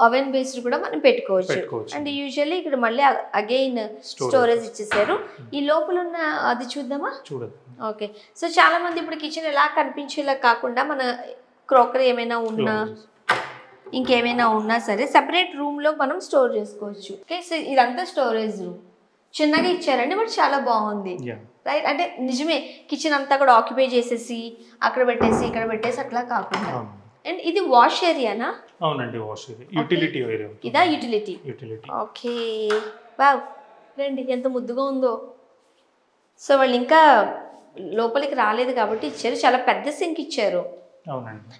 ఓవెన్ బేస్డ్ కూడా మనం పెట్టుకోవచ్చు. అండ్ యూజువల్లీ ఇక్కడ మళ్ళీ అగైన్ స్టోరేజ్ ఇచ్చేసారు. ఈ లోపల ఉన్న అది చూద్దామా? ఓకే. సో చాలా మంది ఇప్పుడు కిచెన్ ఎలా కనిపించేలా కాకుండా మన క్రోకరీ ఏమైనా ఉన్నా ఇంకేమైనా ఉన్నా సరే సెపరేట్ రూమ్లో మనం స్టోర్ చేసుకోవచ్చు. ఓకే. సో ఇదంతా స్టోరేజ్ రూమ్ చిన్నగా ఇచ్చారండి, బట్ చాలా బాగుంది, రైట్? అంటే నిజమే కిచెన్ అంతా కూడా ఆక్యుపై చేసేసి అక్కడ పెట్టేసి ఇక్కడ పెట్టేసి అట్లా కాకుండా. అండ్ ఇది వాష్ ఏరియానా? అవునండి, వాష్ ఏరియా, యూటిలిటీ ఏరియా. ఇదా యూటిలిటీ? ఓకే. వావ్, రండి ఎంత ముద్దుగా ఉందో. సో వాళ్ళు ఇంకా లోపలికి రాలేదు కాబట్టి ఇచ్చారు. చాలా పెద్ద సింక్ ఇచ్చారు.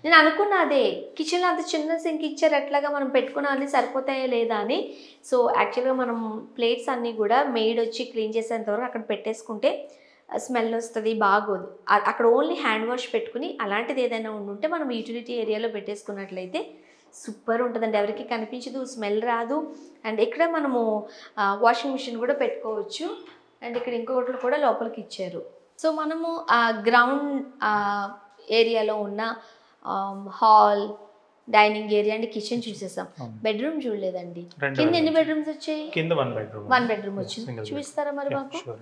నేను అనుకున్నా అదే కిచెన్లో అంత చిన్న సింక్ ఇచ్చారు, ఎట్లాగా మనం పెట్టుకున్న అన్నీ సరిపోతాయా లేదా అని. సో యాక్చువల్గా మనం ప్లేట్స్ అన్నీ కూడా మెయిడ్ వచ్చి క్లీన్ చేసేంతవరకు అక్కడ పెట్టేసుకుంటే స్మెల్ వస్తుంది, బాగోదు. అక్కడ ఓన్లీ హ్యాండ్ వాష్ పెట్టుకుని అలాంటిది ఏదైనా ఉంటే మనం యూటిలిటీ ఏరియాలో పెట్టేసుకున్నట్లయితే సూపర్ ఉంటుందండి. ఎవరికి కనిపించదు, స్మెల్ రాదు. అండ్ ఇక్కడ మనము వాషింగ్ మిషన్ కూడా పెట్టుకోవచ్చు. అండ్ ఇక్కడ ఇంకొకటి కూడా లోపలికి ఇచ్చారు. సో మనము గ్రౌండ్ ఏరియాలో ఉన్న hall, dining area and kitchen చూసేసాం. బెడ్రూమ్ చూడలేదండి. కింద ఎన్ని బెడ్రూమ్స్ వచ్చాయి? కింద వన్ బెడ్రూమ్ వచ్చింది. చూపిస్తారా మరి మాకు?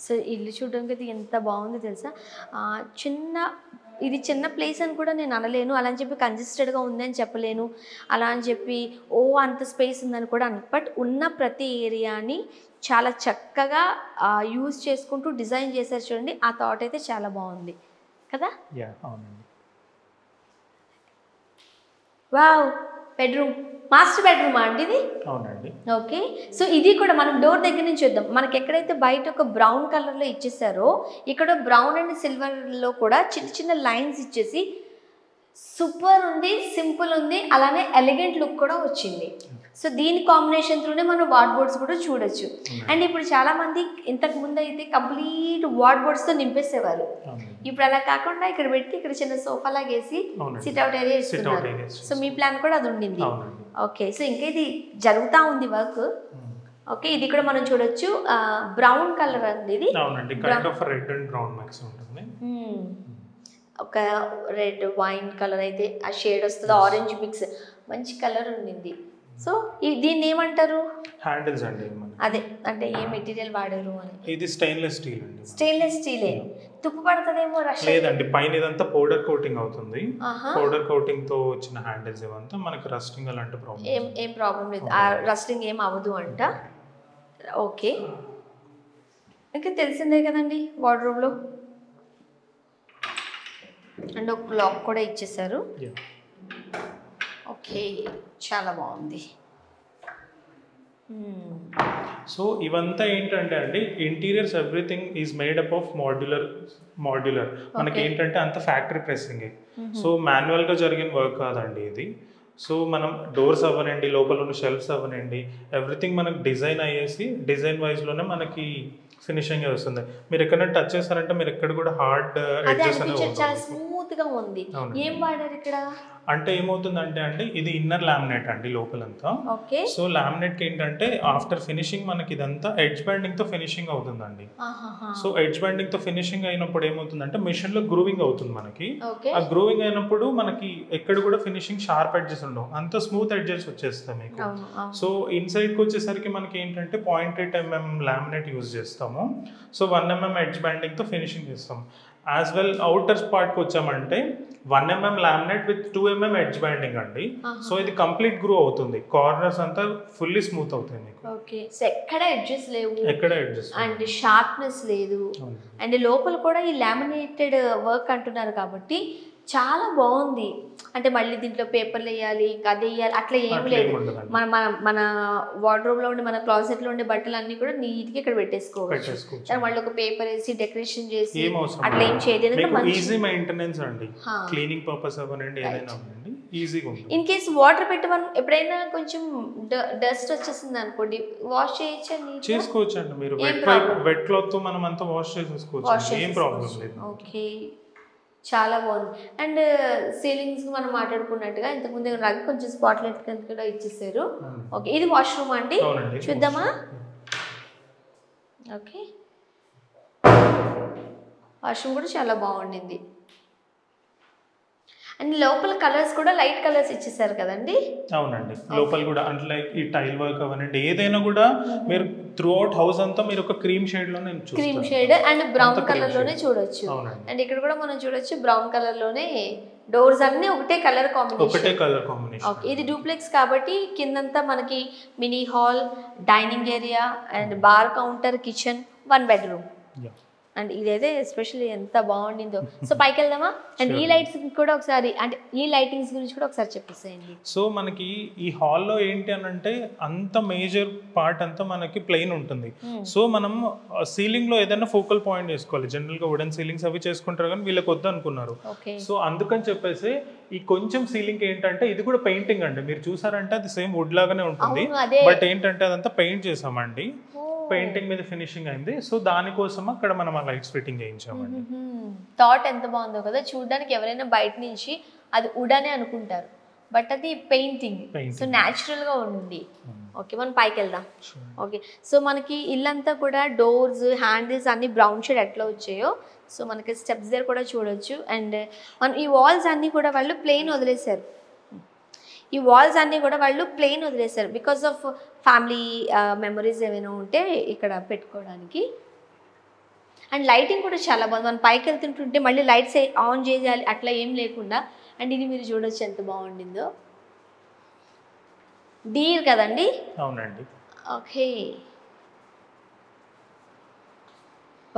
సో ఇల్లు చూడడానికి అయితే ఎంత బాగుంది తెలుసా. ఇది చిన్న ప్లేస్ అని కూడా నేను అనలేను, అలా అని చెప్పి కంజెస్టెడ్గా ఉందని చెప్పలేను, అలా అని చెప్పి అంత స్పేస్ ఉందని కూడా బట్ ఉన్న ప్రతి ఏరియాని చాలా చక్కగా యూజ్ చేసుకుంటూ డిజైన్ చేశారు చూడండి. ఆ థాట్ అయితే చాలా బాగుంది కదా. వావ్, బెడ్రూమ్, మాస్టర్ బెడ్రూమ్ అండి ఇది? అవునండి. ఓకే. సో ఇది కూడా మనం డోర్ దగ్గర నుంచి చూద్దాం. మనకి ఎక్కడైతే బయట ఒక బ్రౌన్ కలర్లో ఇచ్చేసారో ఇక్కడ బ్రౌన్ అండ్ సిల్వర్లో కూడా చిన్న చిన్న లైన్స్ ఇచ్చేసి సూపర్ ఉంది, సింపుల్ ఉంది, అలానే ఎలిగెంట్ లుక్ కూడా వచ్చింది. సో దీని కాంబినేషన్ త్రూనే మనం వార్డ్ బోర్డ్స్ కూడా చూడొచ్చు. అండ్ ఇప్పుడు చాలా మంది ఇంతకు ముందు అయితే కంప్లీట్ వార్డ్ బోర్డ్స్తో నింపేసేవారు. ఇప్పుడు అలా కాకుండా ఇక్కడ పెట్టి ఇక్కడ చిన్న సోఫా లాగేసి సిట్అవుట్ ఏరియా ఇస్తున్నారు. సో మీ ప్లాన్ కూడా అది ఉండింది. ఓకే. సో ఇంకా ఇది జరుగుతూ ఉంది వర్క్. ఓకే. ఇది కూడా మనం చూడొచ్చు. బ్రౌన్ కలర్ అండి ఇది. ఒక రెడ్ వైన్ కలర్ అయితే ఆ షేడ్ వస్తుంది, ఆరెంజ్ మిక్స్, మంచి కలర్ ఉండింది. సో దీన్ని ఏమంటారు? హ్యాండిల్స్ అండి. అదే అంటే ఏ మెటీరియల్ వాడారు అని? ఇది స్టెయిన్లెస్ స్టీల్ అండి. స్టెయిన్లెస్ స్టీలే. తుప్పు పడుతుందేమో? లేదండి, పైన ఇదంతా పౌడర్ కోటింగ్ అవుతుంది. పౌడర్ కోటింగ్ తో వచ్చిన హ్యాండిల్స్ ఇవంతా మనకి రస్టింగ్ అలాంటి ప్రాబ్లం ఏం ప్రాబ్లం లేదు. ఆ రస్టింగ్ ఏం అవ్వదు అంట. ఓకే. ఇంకా తెలిసిందే కదండి వార్డ్రోబ్లో. అండ్ ఒక లాక్ కూడా ఇచ్చేసారు. ఓకే, చాలా బాగుంది. సో ఇవంతా ఏంటంటే అండి, interiors everything is made up of modular. మనకి ఏంటంటే అంత ఫ్యాక్టరీ ప్రెస్సింగ్. సో మాన్యువల్గా జరిగిన వర్క్ కాదండి ఇది. సో మనం డోర్స్ అవ్వనండి, లోపల ఉన్న షెల్ఫ్స్ అవ్వనండి, ఎవ్రీథింగ్ మనకు డిజైన్ అయ్యేసి డిజైన్ వైజ్లోనే మనకి ఫినిషింగ్ వస్తుంది. మీరు ఎక్కడైనా టచ్ చేస్తారంటే మీరు ఎక్కడ కూడా హార్డ్ ఎడ్జెస్ అనేవి చాలా స్మూత్ గా ఉంది. ఏం వాడారు ఇక్కడ అంటే ఏమవుతుందంటే అండి, ఇది ఇన్నర్ లామినేట్ అండి లోపలంతా. సో లామినేట్ ఏంటంటే ఆఫ్టర్ ఫినిషింగ్ మనకి ఇదంతా ఎడ్జ్ బ్యాండింగ్ తో ఫినిషింగ్ అవుతుందండి. సో ఎడ్జ్ బ్యాండింగ్ తో ఫినిషింగ్ అయినప్పుడు ఏమవుతుందంటే మిషన్ లో గ్రూవింగ్ అవుతుంది మనకి. ఆ గ్రూవింగ్ అయినప్పుడు మనకి ఎక్కడ కూడా ఫినిషింగ్ షార్ప్ ఎడ్జెస్ ఉండవు, అంత స్మూత్ ఎడ్జెస్ వచ్చేస్తాయి మీకు. సో ఇన్సైడ్ కి వచ్చేసరికి మనకి ఏంటంటే 0.8 mm లామినేట్ యూజ్ చేస్తాము. సో 1 mm ఎడ్జ్ బ్యాండింగ్ తో ఫినిషింగ్ చేస్తాం. యాజ్ వెల్ అవుటర్ పార్ట్కి వచ్చామంటే 1 mm laminate with 2 mm edge banding అండి. సో ఇది కంప్లీట్ గ్రూ అవుతుంది, కార్నర్స్ అంతా ఫుల్లీ స్మూత్ అవుతాయి మీకు. ఓకే, సో ఎక్కడ ఎడ్జెస్ లేవు, ఎక్కడ ఎడ్జెస్ అండ్ షార్ప్నెస్ లేదు. అండ్ లోపల కూడా ఈ లామినేటెడ్ వర్క్ అంటున్నారు కాబట్టి చాలా బాగుంది. అంటే మళ్ళీ దీంట్లో పేపర్లు వేయాలి, గది వేయాలి, అట్లా ఏం లేదు. మన మన మన వార్డ్రోబ్లో ఉండే, మన క్లాసెట్లో ఉండే బట్టలు అన్ని కూడా నీట్గా ఇక్కడ పెట్టేసుకోవచ్చు. మళ్ళీ ఒక పేపర్ వేసి డెకరేషన్ చేసి అట్లా ఏం చేయలేదు. ఈజీ మెయింటెనెన్స్ అండి, క్లీనింగ్ పర్పస్ అవ్వనండి, ఏదైనా అవ్వనండి, ఈజీగా ఉంటుంది. ఇన్ కేస్ వాటర్ పెట్టి మనం ఎప్పుడైనా కొంచెం డస్ట్ వచ్చేసింది అనుకోండి, వాష్ చేసుకోవచ్చు అండి. మీరు వెట్ క్లాత్ తో మనం అంతా వాష్ చేసుకోవచ్చు, ఏం ప్రాబ్లం లేదు. ఓకే, చాలా బాగుంది. అండ్ సీలింగ్స్ మనం మాట్లాడుకున్నట్టుగా ఇంతకుముందు రగ్ కొంచెం స్పాట్ లైట్ కూడా ఇచ్చేసారు. ఓకే, ఇది వాష్రూమ్ అండి, చూద్దామా? ఓకే, వాష్రూమ్ కూడా చాలా బాగుండింది. అండ్ లోపల కలర్స్ కూడా లైట్ కలర్స్ ఇచ్చేసారు కదండి. అవునండి, లోపల కూడా అంటే లైక్ ఈ టైల్ వర్క్ అవనండి, ఏదైనా కూడా మీరు త్రూ అవుట్ హౌస్ అంతా మీరు ఒక క్రీమ్ షేడ్ లోనే cream shade and brown colour లోనే చూడొచ్చు. అండ్ ఇక్కడ కూడా మనం చూడొచ్చు బ్రౌన్ కలర్ లోనే డోర్స్ అన్ని ఒకటే కలర్ కాంబినేషన్. ఓకే, ఇది డూప్లెక్స్ కాబట్టి కిందంతా మనకి mini hall, dining area and bar counter, kitchen, 1 bedroom. And ఇదైతే ఎస్పెషల్లీ ఎంత బాగుండిందో. సో పైకి వెళ్దామా? అండ్ ఈ లైట్స్ కూడా ఒకసారి, అంటే ఈ లైటింగ్స్ గురించి కూడా ఒకసారి చెప్పేసేయండి. సో మనకి ఈ హాల్లో ఏంటి అని అంటే అంత మేజర్ పార్ట్ అంతా మనకి ప్లెయిన్ ఉంటుంది. సో మనం సీలింగ్ లో ఏదైనా ఫోకల్ పాయింట్ చేసుకోవాలి. జనరల్ గా వుడెన్ సీలింగ్స్ అవి చేసుకుంటారు కానీ వీళ్ళకి వద్దు అనుకున్నారు. సో అందుకని చెప్పేసి ఈ కొంచెం సీలింగ్ ఏంటంటే ఇది కూడా పెయింటింగ్ అండి. మీరు చూసారంటే అది సేమ్ వుడ్ లాగానే ఉంటుంది, బట్ ఏంటంటే అదంతా పెయింట్ చేసామండి, పెయింటింగ్ మీద ఫినిషింగ్ అయింది. సో దానికోసం అక్కడ మనం ఆ లైట్స్ ఫిట్టింగ్ చేయించామండి. థాట్ ఎంత బాగుందో కదా, చూడడానికి ఎవరైనా బయట నుంచి అది వుడ్ అనే అనుకుంటారు, బట్ అది పెయింటింగ్. సో న్యాచురల్ గా ఉంది. ఓకే, మనం పైకి వెళ్దాం. ఓకే, సో మనకి ఇల్లంతా కూడా డోర్స్, హ్యాండిల్స్ అన్ని బ్రౌన్ షేడ్ ఎట్లా వచ్చాయో సో మనకి స్టెప్స్ దగ్గర కూడా చూడొచ్చు. అండ్ మనం ఈ వాల్స్ అన్ని కూడా వాళ్ళు ప్లెయిన్ వదిలేశారు. ఈ వాల్స్ అన్నీ కూడా వాళ్ళు ప్లెయిన్ వదిలేశారు బికాస్ ఆఫ్ ఫ్యామిలీ మెమరీస్ ఏమైనా ఉంటే ఇక్కడ పెట్టుకోవడానికి. అండ్ లైటింగ్ కూడా చాలా బాగుంది. మనం పైకి వెళ్తుంటుంటే మళ్ళీ లైట్స్ ఆన్ చేయాలి అట్లా ఏం లేకుండా. అండ్ ఇది మీరు చూడొచ్చు ఎంత బాగుండిందో. డీర్ కదండి? అవునండి. Okay,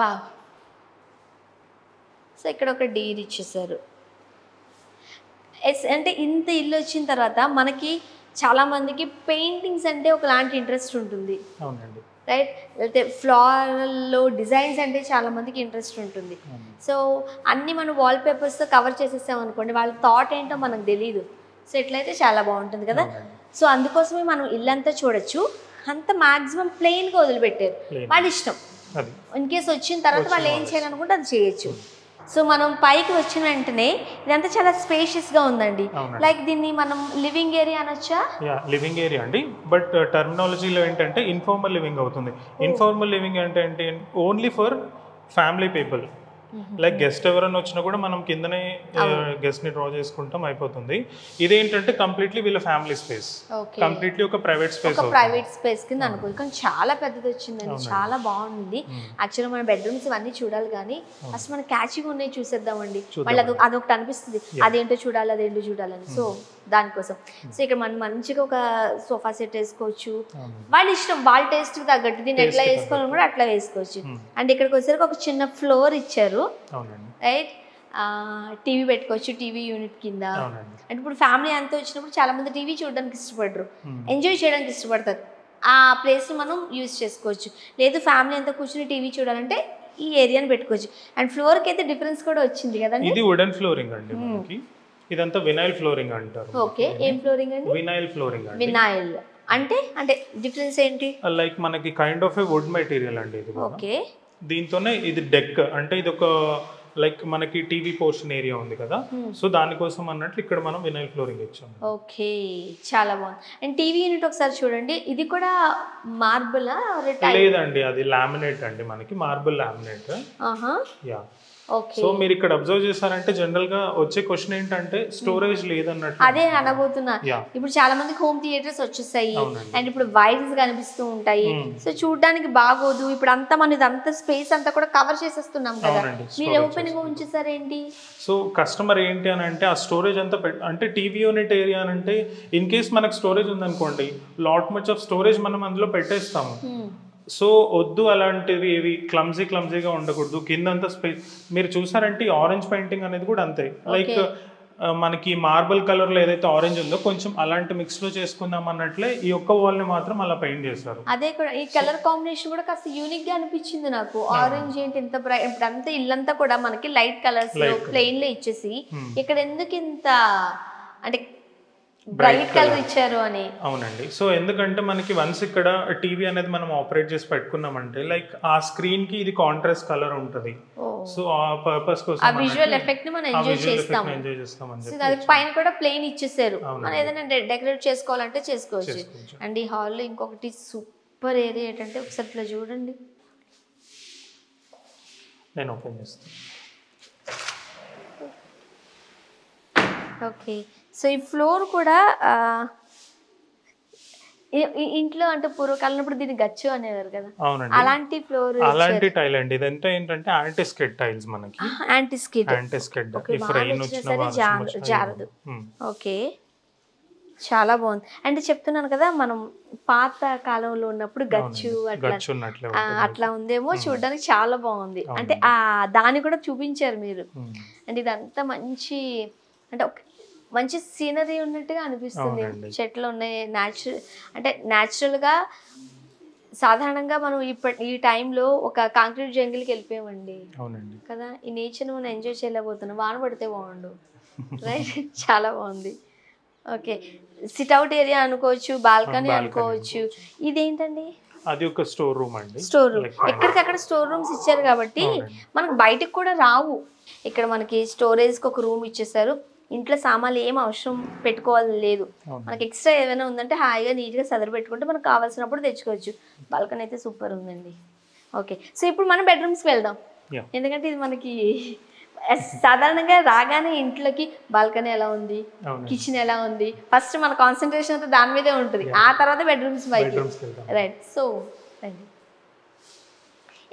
wow. సో ఇక్కడ ఒక డీర్ ఇచ్చేసారు. అంటే ఇంత ఇల్లు వచ్చిన తర్వాత మనకి చాలామందికి పెయింటింగ్స్ అంటే ఒకలాంటి ఇంట్రెస్ట్ ఉంటుంది, రైట్? లేకపోతే ఫ్లోరల్లో డిజైన్స్ అంటే చాలామందికి ఇంట్రెస్ట్ ఉంటుంది. సో అన్నీ మనం వాల్పేపర్స్తో కవర్ చేసేసాం అనుకోండి, వాళ్ళ థాట్ ఏంటో మనకు తెలియదు. సో ఇట్లయితే చాలా బాగుంటుంది కదా. సో అందుకోసమే మనం ఇల్లంతా చూడొచ్చు. అంత మ్యాక్సిమం ప్లెయిన్గా వదిలిపెట్టారు, వాళ్ళ ఇష్టం. ఇన్ కేసు వచ్చిన తర్వాత వాళ్ళు ఏం చేయాలనుకుంటే అది చేయొచ్చు. సో మనం పైకి వచ్చిన వెంటనే ఇదంతా చాలా స్పేషియస్గా ఉందండి. లైక్ దీన్ని మనం లివింగ్ ఏరియా అనొచ్చా? లివింగ్ ఏరియా అండి, బట్ టర్మినాలజీలో ఏంటంటే ఇన్ఫార్మల్ లివింగ్ అవుతుంది. ఇన్ఫార్మల్ లివింగ్ అంటే only for family people. Like guest ఎవరైనా వచ్చినా కూడా మనం కిందనే గెస్ట్ ని డ్రా చేసుకుంటాం, అయిపోతుంది. ఇదేంటంటే కంప్లీట్లీ వీళ్ళ ఫ్యామిలీ స్పేస్, కంప్లీట్లీ ఒక ప్రైవేట్ స్పేస్ కింద అనుకో. కానీ చాలా పెద్దది వచ్చిందండి, చాలా బాగుంది. యాక్చువల్గా మన బెడ్రూమ్స్ ఇవన్నీ చూడాలి కానీ ఫస్ట్ మన క్యాచింగ్ ఉన్నాయి చూసేద్దామండి. మళ్ళీ అదొకటి అనిపిస్తుంది, అదేంటో చూడాలి అదేంటో చూడాలని. సో దానికోసం. సో ఇక్కడ మనం మంచిగా ఒక సోఫా సెట్ వేసుకోవచ్చు, అవునండి. వాళ్ళ ఇష్టం, వాళ్ళ టేస్ట్కి తగ్గట్టు దీన్ని ఎట్లా Taste కి వేసుకోవాలని కూడా అట్లా వేసుకోవచ్చు. Hmm. అండ్ ఇక్కడికి వచ్చేసరికి ఒక చిన్న ఫ్లోర్ ఇచ్చారు, అవునండి. రైట్. టీవీ పెట్టుకోవచ్చు, టీవీ యూనిట్ కింద. అవునండి. అంటే ఇప్పుడు ఫ్యామిలీ అంతా వచ్చినప్పుడు చాలా మంది టీవీ చూడడానికి ఇష్టపడరు, Hmm. ఎంజాయ్ చేయడానికి ఇష్టపడతారు. ఆ ప్లేస్ని మనం యూజ్ చేసుకోవచ్చు. లేదు ఫ్యామిలీ అంతా కూర్చొని టీవీ చూడాలంటే ఈ ఏరియాని పెట్టుకోవచ్చు. అండ్ ఫ్లోర్కి అయితే డిఫరెన్స్ కూడా వచ్చింది కదండి. ఇది వుడెన్ ఫ్లోరింగ్ అండి మనకి. ఇదంతా వినైల్ ఫ్లోరింగ్ అంటారు. ఓకే, ఏం ఫ్లోరింగ్ అండి? వినైల్ ఫ్లోరింగ్ అండి. వినాయిల్ అంటే డిఫరెన్స్ ఏంటి? లైక్ మనకి kind of a wood material అండి ఇది. ఓకే, దీంతోనే ఇది డెక్ అంటే ఇది ఒక లైక్ మనకి టీవీ పోర్షన్ ఏరియా ఉంది కదా, సో దానికోసం అన్నట్లు ఇక్కడ మనం వినైల్ ఫ్లోరింగ్ ఇచ్చాము. ఓకే, చాలా బాగుంది. అండ్ టీవీ యూనిట్ ఒకసారి చూడండి, ఇది కూడా మార్బుల్? లేదండి, అది లామినేట్ అండి, మనకి marble laminate. Yeah. Okay, so మీరు ఇక్కడ అబ్జర్వ్ చేశారంటే జనరల్ గా వచ్చే క్వశ్చన్ ఏంటంటే స్టోరేజ్ లేదన్నట్టు. అదే అనబోతున్నా. ఇప్పుడు చాలా మంది హోమ్ థియేటర్స్ వచ్చేసాయి అండ్ ఇప్పుడు వైర్స్ కనిపిస్తూ ఉంటాయి, సో చూడడానికి బాగోదు. ఇప్పుడు అంతా మన ఇదంతా స్పేస్ అంతా కూడా కవర్ చేసేస్తున్నాం కదా, మీరు ఓపెన్ గా ఉంచేసారేంటి? సో కస్టమర్ ఏంటి అని అంటే ఆ స్టోరేజ్ అంతా అంటే టీవీ యూనిట్ ఏరియా అని అంటే ఇన్ కేస్ మనకు స్టోరేజ్ ఉందనుకోండి, లాట్ మచ్ ఆఫ్ స్టోరేజ్ మనం అందులో పెట్టేస్తాము. సో వద్దు అలాంటివి, ఏవి క్లమ్జీగా ఉండకూడదు. కిందంతా స్పేస్ మీరు చూసారంటే ఆరెంజ్ పెయింటింగ్ అనేది కూడా అంతే. లైక్ మనకి మార్బుల్ కలర్ లో ఏదైతే ఆరెంజ్ ఉందో కొంచెం అలాంటి మిక్స్ లో చేసుకుందాం అన్నట్లే ఈ ఒక్క వాల్ ని మాత్రం అలా పెయింట్ చేస్తారు. అదే కూడా ఈ కలర్ కాంబినేషన్ కూడా కాస్త యూనిక్ గా అనిపించింది నాకు. ఆరెంజ్ ఏంటి ఇంత బ్రైట్, ఇప్పుడు అంతా ఇల్లంతా కూడా మనకి లైట్ కలర్స్ లో ప్లెయిన్ లో ఇచ్చేసి ఇక్కడ ఎందుకు ఇంత అంటే బ్రైట్ కలర్ ఇచ్చారు అని. అవునండి. సో ఎందుకంటే మనకి వన్స్ ఇక్కడ టీవీ అనేది మనం ఆపరేట్ చేసి పెట్టుకున్నామంటే లైక్ ఆ స్క్రీన్ కి ఇది కాంట్రాస్ట్ కలర్ ఉంటుంది. సో ఆ పర్పస్ కోసం ఆ విజువల్ ఎఫెక్ట్ ని మనం ఎంజాయ్ చేస్తాం అని చెప్పి అది పైన కూడా ప్లెయిన్ ఇచ్చేసారు. మనం ఏదైనా డెకరేట్ చేసుకోవాలంటే చేసుకోవచ్చు. అండ్ ఈ హాల్లో ఇంకొకటి సూపర్ ఏరియా ఏంటంటే ఒకసారి ఇట్లా చూడండి, నేను ఓపెన్ చేస్తాను. ఓకే, సో ఈ ఫ్లోర్ కూడా ఇంట్లో అంటే పూర్వకాలం ఇప్పుడు దీన్ని గచ్చు అనేవారు కదా, అలాంటి ఫ్లోర్, అలాంటి టైల్ అండి. ఇదంతా ఏంటంటే యాంటీ స్కిడ్ టైల్స్ మనకి. యాంటీ స్కిడ్ జారదు. ఓకే, చాలా బాగుంది. అంటే చెప్తున్నాను కదా మనం పాత కాలంలో ఉన్నప్పుడు గచ్చు అట్లా ఉందేమో, చూడడానికి చాలా బాగుంది. అంటే ఆ దాన్ని కూడా చూపించారు మీరు. అంటే ఇదంతా మంచి అంటే మంచి సీనరీ ఉన్నట్టుగా అనిపిస్తుంది. చెట్లు ఉన్నాయి, న్యాచురల్గా. సాధారణంగా మనం ఈ టైంలో ఒక కాంక్రీట్ జంగిల్కి వెళ్ళిపోయామండి కదా, ఈ నేచర్ మనం ఎంజాయ్ చేయలేకపోతున్నాం. వాన పడితే బాగుండు, రైట్. చాలా బాగుంది. ఓకే, సిట్అవుట్ ఏరియా అనుకోవచ్చు, బాల్కనీ అనుకోవచ్చు. ఇదేంటండి? అది ఒక స్టోర్ రూమ్ అండి. స్టోర్ రూమ్, ఎక్కడికక్కడ స్టోర్ రూమ్స్ ఇచ్చారు కాబట్టి మనకు బయటకు కూడా రావు. ఇక్కడ మనకి స్టోరేజ్కి ఒక రూమ్ ఇచ్చేసారు. ఇంట్లో సామాన్లు ఏం అవసరం పెట్టుకోవాలి లేదు, మనకి ఎక్స్ట్రా ఏమైనా ఉందంటే హాయిగా నీట్గా సదరు పెట్టుకుంటే మనకు కావాల్సినప్పుడు తెచ్చుకోవచ్చు. బాల్కనీ అయితే సూపర్ ఉందండి. ఓకే, సో ఇప్పుడు మనం బెడ్రూమ్స్కి వెళ్దాం. ఎందుకంటే ఇది మనకి సాధారణంగా రాగానే ఇంట్లోకి బాల్కనీ ఎలా ఉంది, కిచెన్ ఎలా ఉంది, ఫస్ట్ మన కాన్సన్ట్రేషన్ అంతా దాని మీదే ఉంటుంది. ఆ తర్వాత బెడ్రూమ్స్ బయట, రైట్. సో రండి,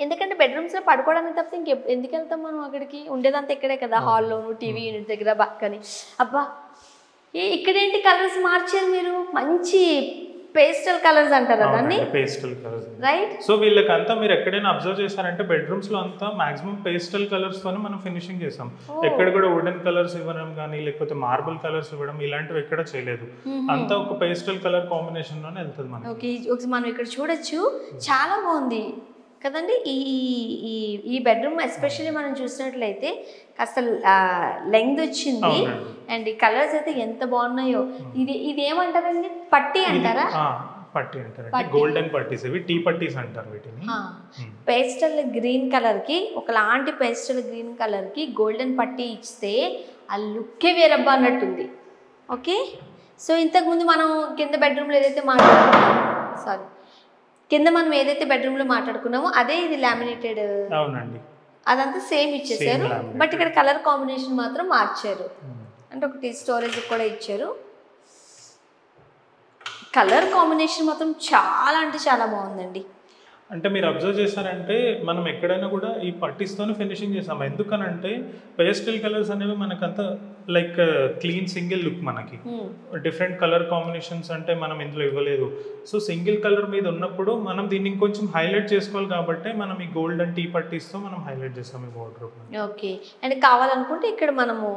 ఎందుకంటే బెడ్రూమ్స్లో పడుకోవడానికి తప్పితే ఎందుకు వెళ్తాం మనం అక్కడికి? ఉండేదంతా ఇక్కడే కదా, హాల్లోను, టీవీ యూనిట్ దగ్గర, బాల్కనీ. అబ్బా, ఇక్కడేంటి కలర్స్ మార్చారు మీరు? మంచి పేస్టల్ కలర్స్ అంటారు దాన్ని, పేస్టల్ కలర్స్, రైట్. సో వీళ్ళకంతా మీరు ఎక్కడైనా అబ్జర్వ్ చేశారంటే బెడ్రూమ్స్ లో అంతా మాక్సిమం పేస్టల్ కలర్స్ తోనే మనం ఫినిషింగ్ చేసాం. ఎక్కడ కూడా వుడెన్ కలర్స్ ఇవ్వడం కానీ లేకపోతే మార్బుల్ కలర్స్ ఇవ్వడం ఇలాంటివి ఎక్కడ చేయలేదు. అంతా ఒక పేస్టల్ కలర్ కాంబినేషన్ లోనే వెళ్తుంది మనకి. ఓకే, మనం ఇక్కడ చూడొచ్చు, చాలా బాగుంది కదండి. ఈ బెడ్రూమ్ ఎస్పెషల్లీ మనం చూసినట్లయితే కాస్త లెంగ్త్ వచ్చింది. అండ్ ఈ కలర్స్ అయితే ఎంత బాగున్నాయో. ఇది ఏమంటారండి, పట్టీ అంటారా? పట్టీ అంటారు, గోల్డెన్ పట్టీస్. ఇవి టీ పట్టీస్ అంటారు వీటిని. పేస్టల్ గ్రీన్ కలర్ కి, ఒకలాంటి పేస్టల్ గ్రీన్ కలర్ కి గోల్డెన్ పట్టీ ఇస్తే ఆ లుక్కే వేరబ్బా అన్నట్టుంది. ఓకే, సో ఇంతకుముందు మనం కింద బెడ్రూమ్లో ఏదైతే బెడ్రూమ్లో మాట్లాడుకున్నామో అదే ఇది లామినేటెడ్. అవునండి, అదంతా సేమ్ ఇచ్చేసారు. బట్ ఇక్కడ కలర్ కాంబినేషన్ మాత్రం మార్చారు. అంటే ఒకటి స్టోరేజ్ కూడా ఇచ్చారు. కలర్ కాంబినేషన్ మాత్రం చాలా అంటే చాలా బాగుందండి. అంటే మీరు అబ్జర్వ్ చేశారంటే మనం ఎక్కడైనా కూడా ఈ పట్టిస్తోనే ఫినిషింగ్ చేసాం. ఎందుకనంటే పేస్టల్ కలర్స్ అనేవి మనకంత లైక్ క్లీన్ సింగిల్ లుక్ మనకి. డిఫరెంట్ కలర్ కాంబినేషన్స్ అంటే మనం ఇందులో ఇవ్వలేదు. సో సింగిల్ కలర్ మీద ఉన్నప్పుడు మనం దీన్ని ఇంకొంచెం హైలైట్ చేసుకోవాలి కాబట్టి మనం ఈ గోల్డ్ అండ్ టీ పట్టిస్తో మనం హైలైట్ చేస్తాం ఈ వార్డ్రోబ్. ఓకే. అండ్ కావాలనుకుంటే ఇక్కడ మనము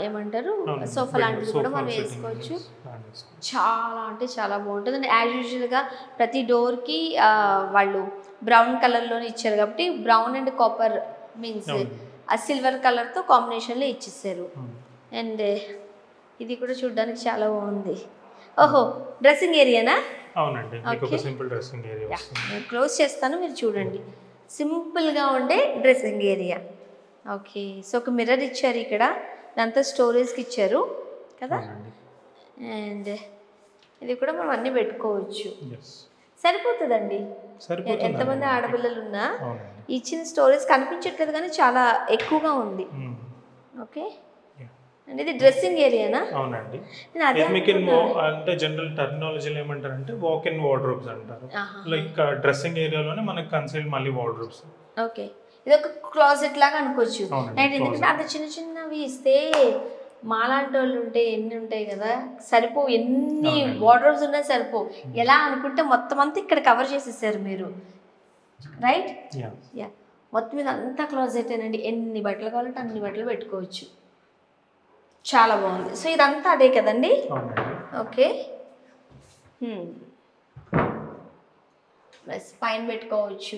ఏమంటారు సోఫా లాంటిది కూడా మనం వేసుకోవచ్చు. చాలా అంటే చాలా బాగుంటుంది. అండ్ యాజ్ యూజువల్గా ప్రతి డోర్కి వాళ్ళు బ్రౌన్ కలర్లోనే ఇచ్చారు కాబట్టి బ్రౌన్ అండ్ కాపర్ మీన్స్ ఆ సిల్వర్ కలర్తో కాంబినేషన్లో ఇచ్చేసారు. అండ్ ఇది కూడా చూడడానికి చాలా బాగుంది. ఓహో, డ్రెస్సింగ్ ఏరియానా? అవునండి, ఒక సింపుల్ డ్రెస్సింగ్ ఏరియా వస్తుంది. నేను క్లోజ్ చేస్తాను, మీరు చూడండి. సింపుల్గా ఉండే డ్రెస్సింగ్ ఏరియా. ఓకే, సో ఒక మిర్రర్ ఇచ్చారు ఇక్కడ, దాంతో స్టోరేజ్కి ఇచ్చారు కదా. అండ్ ఇది కూడా మనం అన్నీ పెట్టుకోవచ్చు. సరిపోతుందండి, ఎంతమంది ఆడపిల్లలు ఉన్నా. ఇచ్చిన స్టోరేజ్ కనిపించట్లేదు కానీ చాలా ఎక్కువగా ఉంది. ఓకే, అండ్ ఇది డ్రెస్సింగ్ ఏరియానా? అవునండి. అంటే జనరల్ టర్మినాలజీలో ఏమంటారంటే వాక్ ఇన్ వార్డ్రోబ్స్ అంటారు. లైక్ డ్రెస్సింగ్ ఏరియాలోనే మనకి కన్సీల్డ్ మళ్ళీ వార్డ్రోబ్స్. ఓకే, ఇది ఒక క్లాజెట్ లాగా అనుకోవచ్చు. అండ్ ఎందుకంటే అంత చిన్న చిన్నవి ఇస్తే మాలాంటి వాళ్ళు ఉంటే ఎన్ని ఉంటాయి కదా, సరిపో. ఎన్ని వార్డ్రోబ్స్ ఉన్నా సరిపో. ఎలా అనుకుంటే మొత్తం అంతా ఇక్కడ కవర్ చేసేసారు మీరు, రైట్? యా, మొత్తం మీద అంతా క్లాజెటేనండి. ఎన్ని బట్టలు కావాలంటే అన్ని బట్టలు పెట్టుకోవచ్చు. చాలా బాగుంది. సో ఇదంతా అదే కదండి. ఓకే, ప్లస్ పైన పెట్టుకోవచ్చు.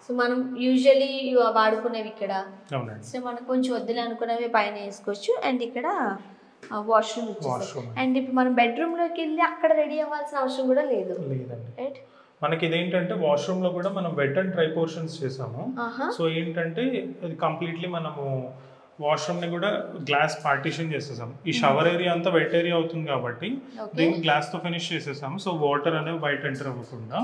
సో మనం యూజువలీ వాడుకునేవి ఇక్కడ. సో మనకు కొంచెం వద్దులే అనుకునేవి పైన వేసుకోవచ్చు. అండ్ ఇక్కడ వాష్రూమ్ ఇచ్చేసారు. అండ్ ఇప్పుడు మనం బెడ్రూమ్లోకి వెళ్ళి అక్కడ రెడీ అవ్వాల్సిన అవసరం కూడా లేదు. రైట్, మనకి ఇదేంటంటే వాష్రూమ్ లో కూడా మనం వెట్ అండ్ డ్రై పోర్షన్స్ చేసాము. సో ఏంటంటే ఇది కంప్లీట్లీ మనము వాష్రూమ్ ని కూడా గ్లాస్ పార్టీషన్ చేసేసాం. ఈ షవర్ ఏరియా అంతా వెట్ ఏరియా అవుతుంది కాబట్టి దీన్ని గ్లాస్ తో ఫినిష్ చేసేసాము. సో వాటర్ అనేవి బయట ఎంటర్ అవ్వకుండా.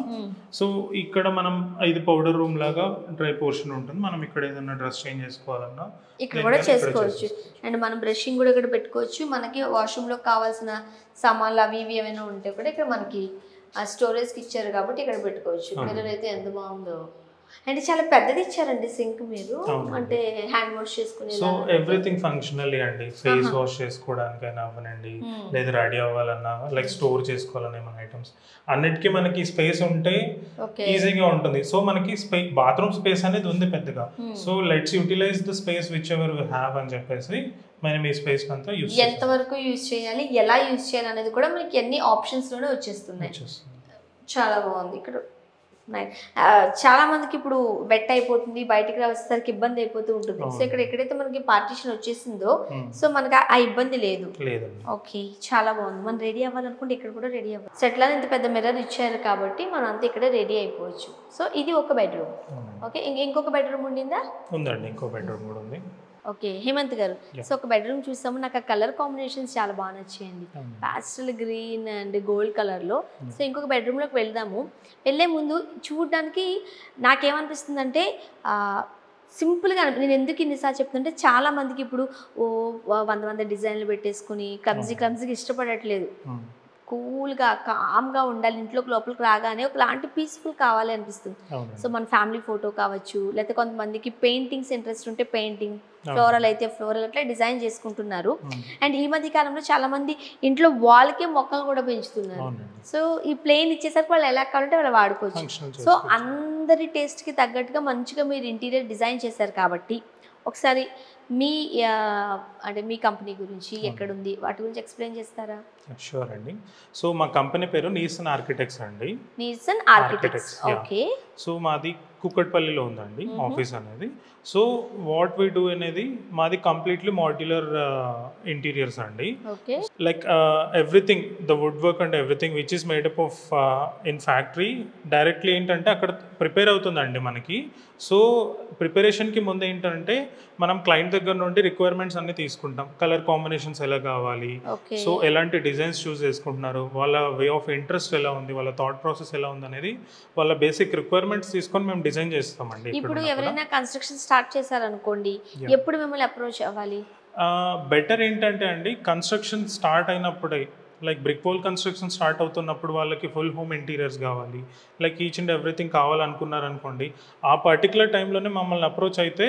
సో ఇక్కడ మనం ఇది పౌడర్ రూమ్ లాగా డ్రై పోర్షన్ ఉంటుంది. మనం ఇక్కడ ఏదైనా డ్రెస్ చేంజ్ చేసుకోవాలన్నా ఇక్కడ కూడా చేసుకోవచ్చు. అండ్ మనం బ్రషింగ్ కూడా ఇక్కడ పెట్టుకోవచ్చు. మనకి వాష్రూమ్ లో కావాల్సిన సామాన్లు అవి ఇవి ఏమైనా ఉంటే కూడా ఇక్కడ మనకి ఆ స్టోరేజ్కి ఇచ్చారు కాబట్టి ఇక్కడ పెట్టుకోవచ్చు. మిర్రర్ అయితే ఎంత బాగుందో. అండ్ చాలా పెద్దది ఇచ్చారండి సింక్ మీరు, అంటే హ్యాండ్ వాష్ చేసుకునే. సో ఎవ్రీథింగ్ ఫంక్షనల్లీ అండి, ఫేస్ వాష్ చేసుకోవడానికైనా అవనండి, లేదా రెడీ అవ్వాలన్నా, లైక్ స్టోర్ చేసుకోవాలన్నా మన ఐటమ్స్ అన్నిటికీ మనకి స్పేస్ ఉంటే ఈజీగా ఉంటుంది. సో మనకి బాత్రూమ్ స్పేస్ అనేది ఉంది పెద్దగా. So let's utilise the space whichever we have అని చెప్పేసి మనం ఈ స్పేస్ అంతా యూస్ చేస్తాం. ఎంతవరకు యూజ్ చేయాలి, ఎలా యూజ్ చేయాలి అనేది కూడా మనకి అన్ని ఆప్షన్స్ లోనే వచ్చేస్తున్నాయి. చాలా బాగుంది. ఇక్కడ చాలా మందికి ఇప్పుడు వెట్ అయిపోతుంది, బయటికి వచ్చేసరికి ఇబ్బంది అయిపోతూ ఉంటుంది. సో ఇక్కడ ఎక్కడైతే మనకి పార్టీషన్ వచ్చేసిందో సో మనకి ఆ ఇబ్బంది లేదు. ఓకే, చాలా బాగుంది. మనం రెడీ అవ్వాలనుకుంటే ఇక్కడ కూడా రెడీ అవ్వాలి. సో ఎట్లా ఇంత పెద్ద మిర్రర్ ఇచ్చారు కాబట్టి మనం అంతా ఇక్కడ రెడీ అయిపోవచ్చు. సో ఇది ఒక బెడ్రూమ్. ఓకే, ఇంకొక బెడ్రూమ్ ఉండిందా? ఉందండి, ఇంకో బెడ్రూమ్ కూడా ఉంది. ఓకే, హేమంత్ గారు, సో ఒక బెడ్రూమ్ చూసాము. నాకు ఆ కలర్ కాంబినేషన్స్ చాలా బాగా నచ్చాయండి, పాస్టల్ గ్రీన్ అండ్ గోల్డ్ కలర్లో. సో ఇంకొక బెడ్రూమ్లోకి వెళ్దాము. వెళ్ళే ముందు చూడడానికి నాకేమనిపిస్తుందంటే సింపుల్గా నేను ఎందుకు ఇన్నిసార్లు చెప్తుంటే చాలా మందికి ఇప్పుడు వంద డిజైన్లు పెట్టేసుకుని క్లమ్జీగా ఇష్టపడట్లేదు. కూల్గా కామ్గా ఉండాలి, ఇంట్లోకి లోపలికి రాగానే ఒకలాంటి పీస్ఫుల్ కావాలి అనిపిస్తుంది. సో మన ఫ్యామిలీ ఫోటో కావచ్చు, లేకపోతే కొంతమందికి పెయింటింగ్స్ ఇంట్రెస్ట్ ఉంటే పెయింటింగ్, ఫ్లోరల్ అయితే ఫ్లోరల్, అట్లా డిజైన్ చేసుకుంటున్నారు. అండ్ ఈ మధ్య కాలంలో చాలా మంది ఇంట్లో వాల్కే మొక్కలు కూడా పెంచుతున్నారు. సో ఈ ప్లేన్ ఇచ్చేసరికి వాళ్ళు ఎలా కావాలంటే వాళ్ళు వాడుకోవచ్చు. సో అందరి టేస్ట్కి తగ్గట్టుగా మంచిగా మీరు ఇంటీరియర్ డిజైన్ చేశారు కాబట్టి ఒకసారి మీ అంటే మీ కంపెనీ గురించి ఎక్కడుంది వాటి గురించి ఎక్స్ప్లెయిన్ చేస్తారా? షూర్ అండి. సో మా కంపెనీ పేరు నీసన్ ఆర్కిటెక్ట్స్ అండి. నీసన్ ఆర్కిటెక్ట్స్. ఓకే, సో మాది కుక్కట్పల్లిలో ఉందండి ఆఫీస్ అనేది. సో వాట్ వి డూ అనేది మాది కంప్లీట్లీ మాడ్యులర్ ఇంటీరియర్స్ అండి. Like everything, the wood work and everything which is made up of in factory directly ఏంటంటే అక్కడ ప్రిపేర్ అవుతుందండి మనకి. సో ప్రిపరేషన్కి ముందు ఏంటంటే మనం క్లయింట్ దగ్గర నుండి రిక్వైర్మెంట్స్ అన్ని తీసుకుంటాం. కలర్ కాంబినేషన్స్ ఎలా కావాలి, సో ఎలాంటి డిజైన్స్ చూస్ చేసుకుంటున్నారు, వాళ్ళ వే ఆఫ్ ఇంట్రెస్ట్ ఎలా ఉంది, వాళ్ళ థాట్ ప్రాసెస్ ఎలా ఉంది అనేది వాళ్ళ బేసిక్ రిక్వైర్మెంట్స్ తీసుకొని మేము డిజైన్ చేస్తామండి. ఇప్పుడు ఎవరైనా కన్స్ట్రక్షన్ స్టార్ట్ చేశారనుకోండి, ఎప్పుడు మిమ్మల్ని అప్రోచ్ అవ్వాలి? బెటర్ ఏంటంటే అండి, కన్స్ట్రక్షన్ స్టార్ట్ అయినప్పుడే like brick wall construction start అవుతున్నప్పుడు వాళ్ళకి ఫుల్ హోమ్ ఇంటీరియర్స్ కావాలి, లైక్ ఈచ్ అండ్ ఎవ్రీథింగ్ కావాలనుకున్నారనుకోండి, ఆ పర్టికులర్ టైంలోనే మమ్మల్ని అప్రోచ్ అయితే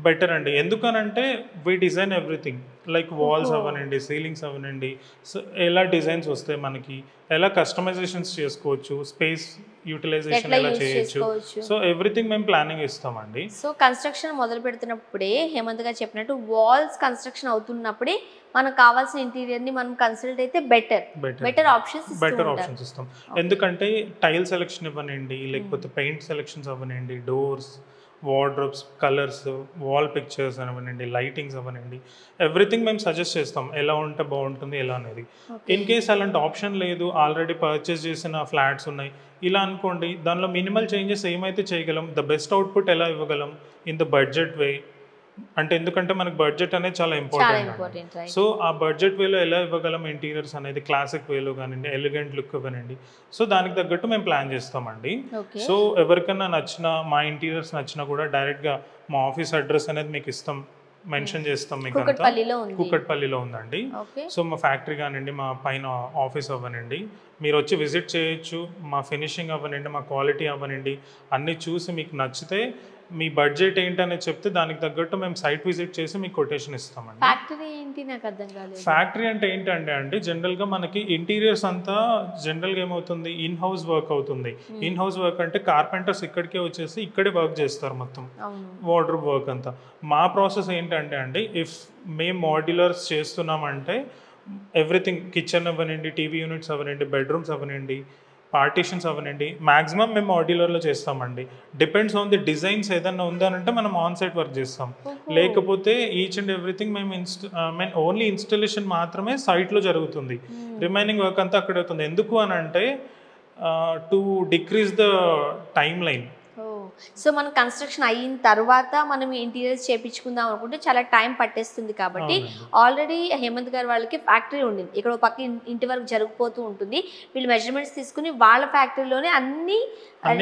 బెటర్ అండి. ఎందుకనంటే we design everything, like walls అవనండి, సీలింగ్స్ అవనండి, సో ఎలా డిజైన్స్ వస్తాయి మనకి, ఎలా కస్టమైజేషన్స్ చేసుకోవచ్చు, స్పేస్ యూటిలైజేషన్ ఎలా చేయొచ్చు, సో ఎవ్రీథింగ్ మేము ప్లానింగ్ ఇస్తామండి. సో కన్స్ట్రక్షన్ మొదలు పెడుతున్నప్పుడే హేమంత్ గారు చెప్పినట్టు వాల్స్ కన్స్ట్రక్షన్ అవుతున్నప్పుడే మనకు కావాల్సిన ఇంటీరియర్ని మనం కన్సల్ట్ అయితే బెటర్ ఆప్షన్స్ ఇస్తాం. ఎందుకంటే టైల్ సెలెక్షన్ ఇవ్వనండి, లేకపోతే పెయింట్ సెలెక్షన్స్ అవ్వనండి, doors, wardrobes, colours, wall pictures అవనండి, లైటింగ్స్ అవనండి, ఎవ్రీథింగ్ మేము సజెస్ట్ చేస్తాం ఎలా ఉంటే బాగుంటుంది ఎలా అనేది. ఇన్ కేస్ అలాంటి ఆప్షన్ లేదు, ఆల్రెడీ పర్చేస్ చేసిన ఫ్లాట్స్ ఉన్నాయి ఇలా అనుకోండి, దానిలో మినిమల్ చేంజెస్ ఏమైతే చేయగలం, ద బెస్ట్ అవుట్పుట్ ఎలా ఇవ్వగలం ఇన్ ద బడ్జెట్ వే, అంటే ఎందుకంటే మనకు బడ్జెట్ అనేది చాలా ఇంపార్టెంట్. సో ఆ బడ్జెట్ వేలో ఎలా ఇవ్వగలం ఇంటీరియర్స్ అనేది, క్లాసిక్ వేలో కానివ్వండి, ఎలిగెంట్ లుక్ ఇవ్వనండి, సో దానికి తగ్గట్టు మేము ప్లాన్ చేస్తామండి. సో ఎవరికైనా నచ్చినా, మా ఇంటీరియర్స్ నచ్చినా కూడా డైరెక్ట్గా మా ఆఫీస్ అడ్రస్ అనేది మీకు ఇస్తాం, మెన్షన్ చేస్తాం మీకు అంతా. కూకట్పల్లిలో ఉందండి. సో మా ఫ్యాక్టరీ కానివ్వండి, మా పైన ఆఫీస్ అవ్వనండి, మీరు వచ్చి విజిట్ చేయొచ్చు. మా ఫినిషింగ్ అవ్వనండి, మా క్వాలిటీ అవ్వనండి, అన్నీ చూసి మీకు నచ్చితే మీ బడ్జెట్ ఏంటనేది చెప్తే దానికి తగ్గట్టు మేము సైట్ విజిట్ చేసి మీకు కొటేషన్ ఇస్తామండి. ఫ్యాక్టరీ ఏంటి నాకు అర్థం కాలేదు. ఫ్యాక్టరీ అంటే ఏంటంటే అండి, జనరల్గా మనకి ఇంటీరియర్స్ అంతా జనరల్గా ఏమవుతుంది, ఇన్ హౌస్ వర్క్ అవుతుంది. ఇన్ హౌస్ వర్క్ అంటే కార్పెంటర్స్ ఇక్కడికే వచ్చేసి ఇక్కడే వర్క్ చేస్తారు మొత్తం, వార్డ్రోబ్ వర్క్ అంతా. మా ప్రాసెస్ ఏంటంటే అండి, ఇఫ్ మేము మాడ్యులర్స్ చేస్తున్నామంటే ఎవ్రీథింగ్, కిచెన్ అవ్వనండి, టీవీ యూనిట్స్ అవ్వనండి, బెడ్రూమ్స్ అవ్వనండి, పార్టీషన్స్ అవనండి, మాక్సిమం మేము మాడ్యులర్లో చేస్తామండి. డిపెండ్స్ ఆన్ ది డిజైన్స్ ఏదన్నా ఉందనంటే మనం ఆన్ సైట్ వర్క్ చేస్తాం, లేకపోతే ఈచ్ అండ్ ఎవ్రీథింగ్ మేము ఓన్లీ ఇన్స్టలేషన్ మాత్రమే సైట్లో జరుగుతుంది, రిమైనింగ్ వర్క్ అంతా అక్కడ అవుతుంది. ఎందుకు అని అంటే to decrease the time line. So మనం కన్స్ట్రక్షన్ అయిన తర్వాత మనం ఇంటీరియర్స్ చేయించుకుందాం అనుకుంటే చాలా టైం పట్టేస్తుంది, కాబట్టి ఆల్రెడీ హేమంత్ గారు వాళ్ళకి ఫ్యాక్టరీ ఉండింది, ఇక్కడ ఒక పక్క ఇంటి వరకు జరిగిపోతూ ఉంటుంది, వీళ్ళు మెజర్మెంట్స్ తీసుకుని వాళ్ళ ఫ్యాక్టరీలోనే అన్ని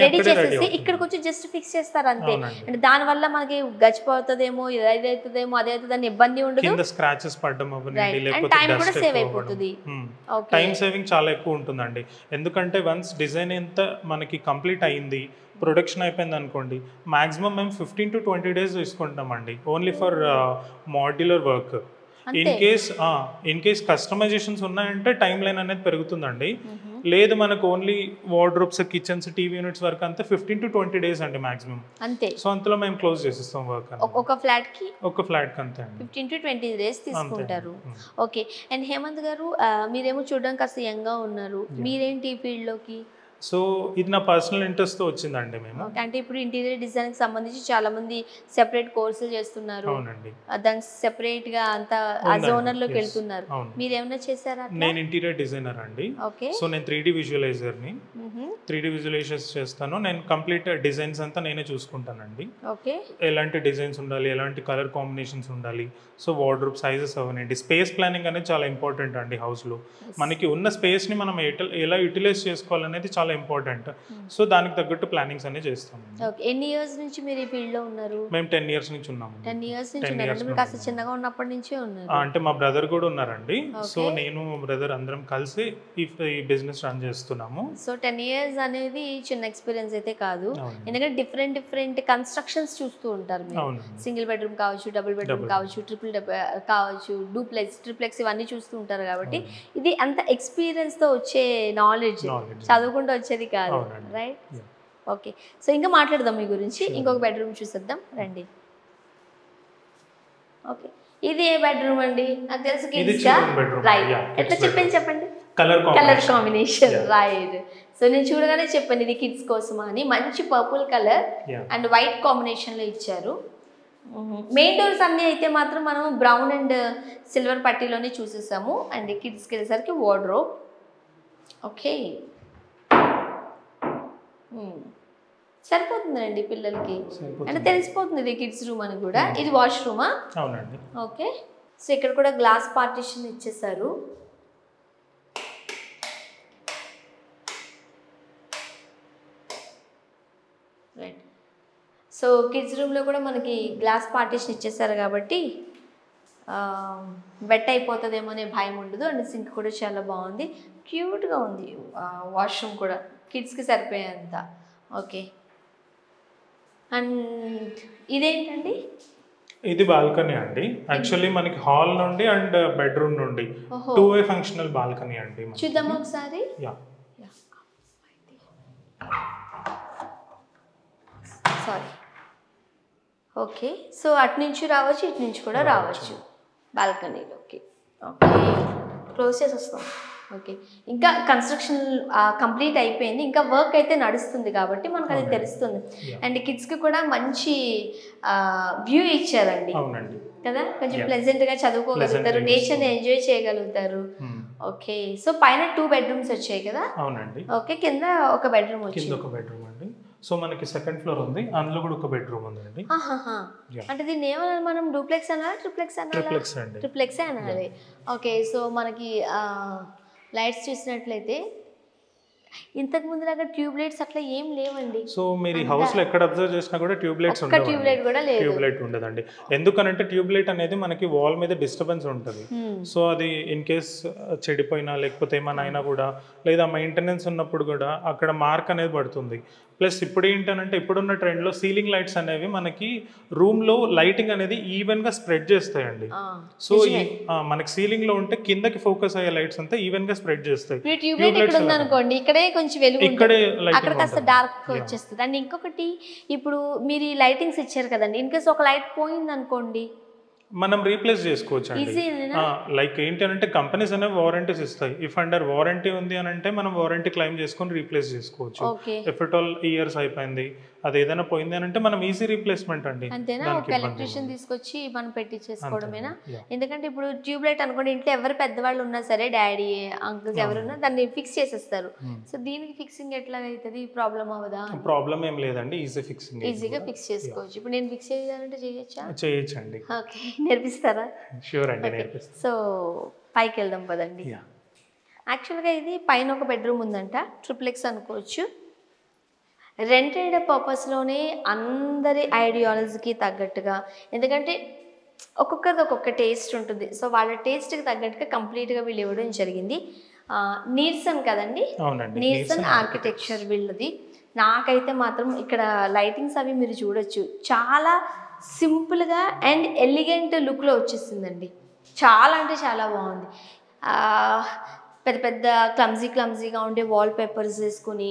రెడీ చేసేసి ఇక్కడికి వచ్చి జస్ట్ ఫిక్స్ చేస్తారు అంతే. అంటే దానివల్ల మనకి గచ్చిపోతుందేమో, ఇది అవుతుందేమో, అదే అవుతుందని ఇబ్బంది ఉండదు, స్క్రాచెస్ పడడం అండ్ టైం కూడా సేవ్ అయిపోతుంది. టైం సేవింగ్ చాలా ఎక్కువ ఉంటుందండి. ఎందుకంటే వన్స్ డిజైన్ ఎంత మనకి కంప్లీట్ అయింది, ప్రొడక్షన్ అయిపోయింది అనుకోండి, మాక్సిమం మేము 15 to 20 days తీసుకుంటామండి, only for modular work. In case customisations ఉన్నాయంటే టైం లైన్ అనేది పెరుగుతుందండి. లేదు మనకు only wardrobes, kitchens, TV units work అంతా 15 to 20 days అండి మాక్సిమం అంతే. సో అంతలో మేము క్లోజ్ చేసిస్తాం వర్క్. ఒక ఫ్లాట్ కి అంతే అండి, 15 to 20 days తీసుకుంటారు. ఓకే. అండ్ హేమంత్ గారు, మీరేమో చూడడానికి కాస్త యంగ్గా ఉన్నారు, మీరేంటి ఈ ఫీల్డ్లోకి? సో ఇది నా పర్సనల్ ఇంట్రెస్ట్తో వచ్చిందండి. మేము అంటే ఇప్పుడు ఇంటీరియర్ డిజైన్కి సంబంధించి చాలా మంది సెపరేట్ కోర్సులు చేస్తున్నారు, దానికి సెపరేట్గా అంతా ఆ జోనర్లోకి వెళ్తున్నారు, మీరు ఏమైనా చేశారా? నేను ఇంటీరియర్ డిజైనర్ అండి. సో నేను 3D విజువలైజర్ని, 3D విజువలైజర్స్ చేస్తాను. నేను కంప్లీట్ డిజైన్స్ అంతా నేనే చూసుకుంటానండి. ఎలాంటి డిజైన్స్ ఉండాలి, ఎలాంటి కలర్ కాంబినేషన్స్ ఉండాలి, సో వార్డ్రోబ్ సైజెస్ అవనండి, స్పేస్ ప్లానింగ్ అనేది చాలా ఇంపార్టెంట్ అండి. హౌస్లో మనకి ఉన్న స్పేస్ని మనం ఎలా యూటిలైజ్ చేసుకోవాలనేది చాలా ఇంపార్టెంట్. సో దానికి తగ్గట్టు ప్లానింగ్స్ అనేది చేస్తాం. ఎన్ని ఇయర్స్ నుంచి మీరు ఈ ఫీల్డ్ లో ఉన్నారు? మేము 10 years నుంచి ఉన్నాము. 10 years నుంచి ఉన్నారు. మీరు కాస్త చిన్నగా ఉన్నప్పటి నుంచే ఉన్నారు. అంటే మా బ్రదర్ కూడా ఉన్నారండి. సో నేను మా బ్రదర్ అందరం కలిసి ఈ బిజినెస్ రన్ చేస్తున్నాము. సో 10 years అనేది చిన్న ఎక్స్పీరియన్స్ అయితే కాదు, ఎందుకంటే డిఫరెంట్ కన్స్ట్రక్షన్స్ చూస్తూ ఉంటారు మీరు. సింగిల్ బెడ్రూమ్ కావచ్చు, డబుల్ బెడ్రూమ్ కావచ్చు, ట్రిపుల్ కావచ్చు, డూప్లెక్స్, ట్రిప్లెక్స్ ఇవన్నీ చూస్తూ ఉంటారు. కాబట్టి ఇది అంత ఎక్స్పీరియన్స్ తో వచ్చే నాలెడ్జ్, చదువుకుంటూ వచ్చేది కాదు, రైట్? ఓకే. సో ఇంకా మాట్లాడదాం మీ గురించి. ఇంకొక బెడ్రూమ్ చూసేద్దాం రండి. ఓకే, ఇది ఏ బెడ్రూమ్ అండి? నాకు తెలుసు కిడ్స్ గా, రైట్? ఎట్లా చెప్పండి. Colour combination, right? సో నేను చూడగానే చెప్పాను ఇది కిడ్స్ కోసమా అని. మంచి purple colour and white combination లో ఇచ్చారు. మెయిన్ డోర్స్ అన్నీ అయితే మాత్రం మనం బ్రౌన్ అండ్ సిల్వర్ పట్టీలోనే చూసేసాము. అండ్ కిడ్స్కి వెళ్ళేసరికి వార్డ్రోబ్. ఓకే, సరిపోతుందండి పిల్లలకి, అంటే తెలిసిపోతుంది ఇది కిడ్స్ రూమ్ అని కూడా. ఇది వాష్రూమా? అవునండి. ఓకే. సో ఇక్కడ కూడా గ్లాస్ పార్టిషన్ ఇచ్చేసారు. రైట్. సో కిడ్స్ రూమ్లో కూడా మనకి గ్లాస్ పార్టిషన్ ఇచ్చేసారు కాబట్టి వెట్ అయిపోతుందేమో అనే భయం ఉండదు. అండ్ సింక్ కూడా చాలా బాగుంది, క్యూట్గా ఉంది. వాష్రూమ్ కూడా కిడ్స్కి సరిపోయేంత. ఓకే, అండ్ ఇదేంటండి? ఇది బాల్కనీ అండి. యాక్చువల్లీ మనకి హాల్ నుండి అండ్ బెడ్రూమ్ నుండి 2-way ఫంక్షనల్ బాల్కనీ అండి. చూద్దాం ఒకసారి. సారీ. ఓకే, సో అటు నుంచి రావచ్చు, ఇటు నుంచి కూడా రావచ్చు బాల్కనీలోకి. ఓకే, క్లోజ్ చేసి వస్తాం. ఓకే, ఇంకా కన్స్ట్రక్షన్ కంప్లీట్ అయిపోయింది, ఇంకా వర్క్ అయితే నడుస్తుంది కాబట్టి మనకు అది తెలుస్తుంది. అండ్ కిడ్స్కి కూడా మంచి వ్యూ ఇచ్చారండి కదా, కొంచెం ప్లెజెంట్గా చదువుకోగలుగుతారు, నేచర్ని ఎంజాయ్ చేయగలుగుతారు. ఓకే, సో పైన 2 bedrooms వచ్చాయి కదా? అవునండి. ఓకే, కింద ఒక బెడ్రూమ్ వచ్చింది. కింద ఒక బెడ్రూమ్ అండి. సో మనకి సెకండ్ ఫ్లోర్ ఉంది, అందులో కూడా ఒక బెడ్రూమ్ ఉందండి. అంటే దీన్ని ఏమన్నా మనం డూప్లెక్స్ అనాలి, ట్రిప్లెక్స్ అనాలి? ట్రిప్లెక్స్ అనాలి. ఓకే, సో మనకి లైట్స్ చూసినట్లయితే ఇంతకు ముందు లాగా ట్యూబ్ లైట్స్ అట్లా ఏం లేవండి. సో మీరు ఈ హౌస్ లో ఎక్కడ అబ్జర్వ్ చేసినా కూడా ట్యూబ్ లైట్స్ ఉండవు. ట్యూబ్ లైట్ కూడా లేదు. ట్యూబ్ లైట్ ఉండదండి. ఎందుకనంటే ట్యూబ్ లైట్ అనేది మనకి వాల్ మీద డిస్టర్బెన్స్ ఉంటుంది. సో అది ఇన్ కేస్ చెడిపోయినా లేకపోతే ఏమైనా అయినా కూడా, లేదా మెయింటెనెన్స్ ఉన్నప్పుడు కూడా అక్కడ మార్క్ అనేది పడుతుంది. ప్లస్ ఇప్పుడు ఏంటంటే ఇప్పుడున్న ట్రెండ్లో సీలింగ్ లైట్స్ అనేవి మనకి రూమ్లో లైటింగ్ అనేది ఈవెన్గా స్ప్రెడ్ చేస్తాయండి. సో మనకి సీలింగ్లో ఉంటే కిందకి ఫోకస్ అయ్యే లైట్స్ అంతా ఈవెన్గా స్ప్రెడ్ చేస్తాయి. ఇక్కడే కొంచెం వెలుగు, ఇక్కడే అక్కడ కాస్త డార్క్ వచ్చేస్తుంది. అండ్ ఇంకొకటి, ఇప్పుడు మీరు ఈ లైటింగ్స్ ఇచ్చారు కదండి, ఇన్ కేస్ ఒక లైట్ పోయింది అనుకోండి, మనం రీప్లేస్ చేసుకోవచ్చు అండి. లైక్ ఏంటి అంటే కంపెనీస్ అనేవి వారంటీస్ ఇస్తాయి. ఇఫ్ అండర్ వారంటీ ఉంది అని అంటే మనం వారంటీ క్లెయిమ్ చేసుకొని రీప్లేస్ చేసుకోవచ్చు. ఇఫ్ ఇట్ ఆల్ ఇయర్స్ అయిపోయింది, అది ఏదైనా పోయింది అని అంటే మనం ఈజీ రీప్లేస్మెంట్ అండి. అంతేనా? ఒక ఎలక్ట్రీషియన్ తీసుకొచ్చి మనం పెట్టించేసుకోవడమేనా? ఎందుకంటే ఇప్పుడు ట్యూబ్ లైట్ అనుకోండి, ఇంట్లో ఎవరు పెద్దవాళ్ళు ఉన్నా సరే, డాడీ అంకుల్స్ ఎవరున్నా దాన్ని ఫిక్స్ చేసేస్తారు. సో దీనికి ఫిక్సింగ్ ఎట్లా అవుతుంది? ప్రాబ్లం అవ్వదా? ప్రాబ్లం ఏం లేదండి, ఈజీగా ఫిక్స్ చేసుకోవచ్చు. ఇప్పుడు నేను ఫిక్స్ చేయాలంటే చేయొచ్చండి. ఓకే, నేర్పిస్తారా? షూర్ అండి, నేర్పిస్తాను. సో పైకి వెళ్దాం పదండి. యాక్చువల్గా ఇది పైన ఒక బెడ్రూమ్ ఉందంట, ట్రిప్లెక్స్ అనుకోవచ్చు. రెంటెడ్ పర్పస్లోనే అందరి ఐడియాలజీకి తగ్గట్టుగా, ఎందుకంటే ఒక్కొక్కరిది ఒక్కొక్క టేస్ట్ ఉంటుంది. సో వాళ్ళ టేస్ట్కి తగ్గట్టుగా కంప్లీట్గా వీళ్ళు ఇవ్వడం జరిగింది. నీర్సన్ కదండి? నీర్సన్ ఆర్కిటెక్చర్ వీళ్ళది. నాకైతే మాత్రం ఇక్కడ లైటింగ్స్ అవి మీరు చూడొచ్చు, చాలా సింపుల్గా అండ్ ఎలిగెంట్ లుక్లో వచ్చేసిందండి. చాలా అంటే చాలా బాగుంది. పెద్ద పెద్ద క్లమ్జీగా ఉండే వాల్ పేపర్స్ వేసుకుని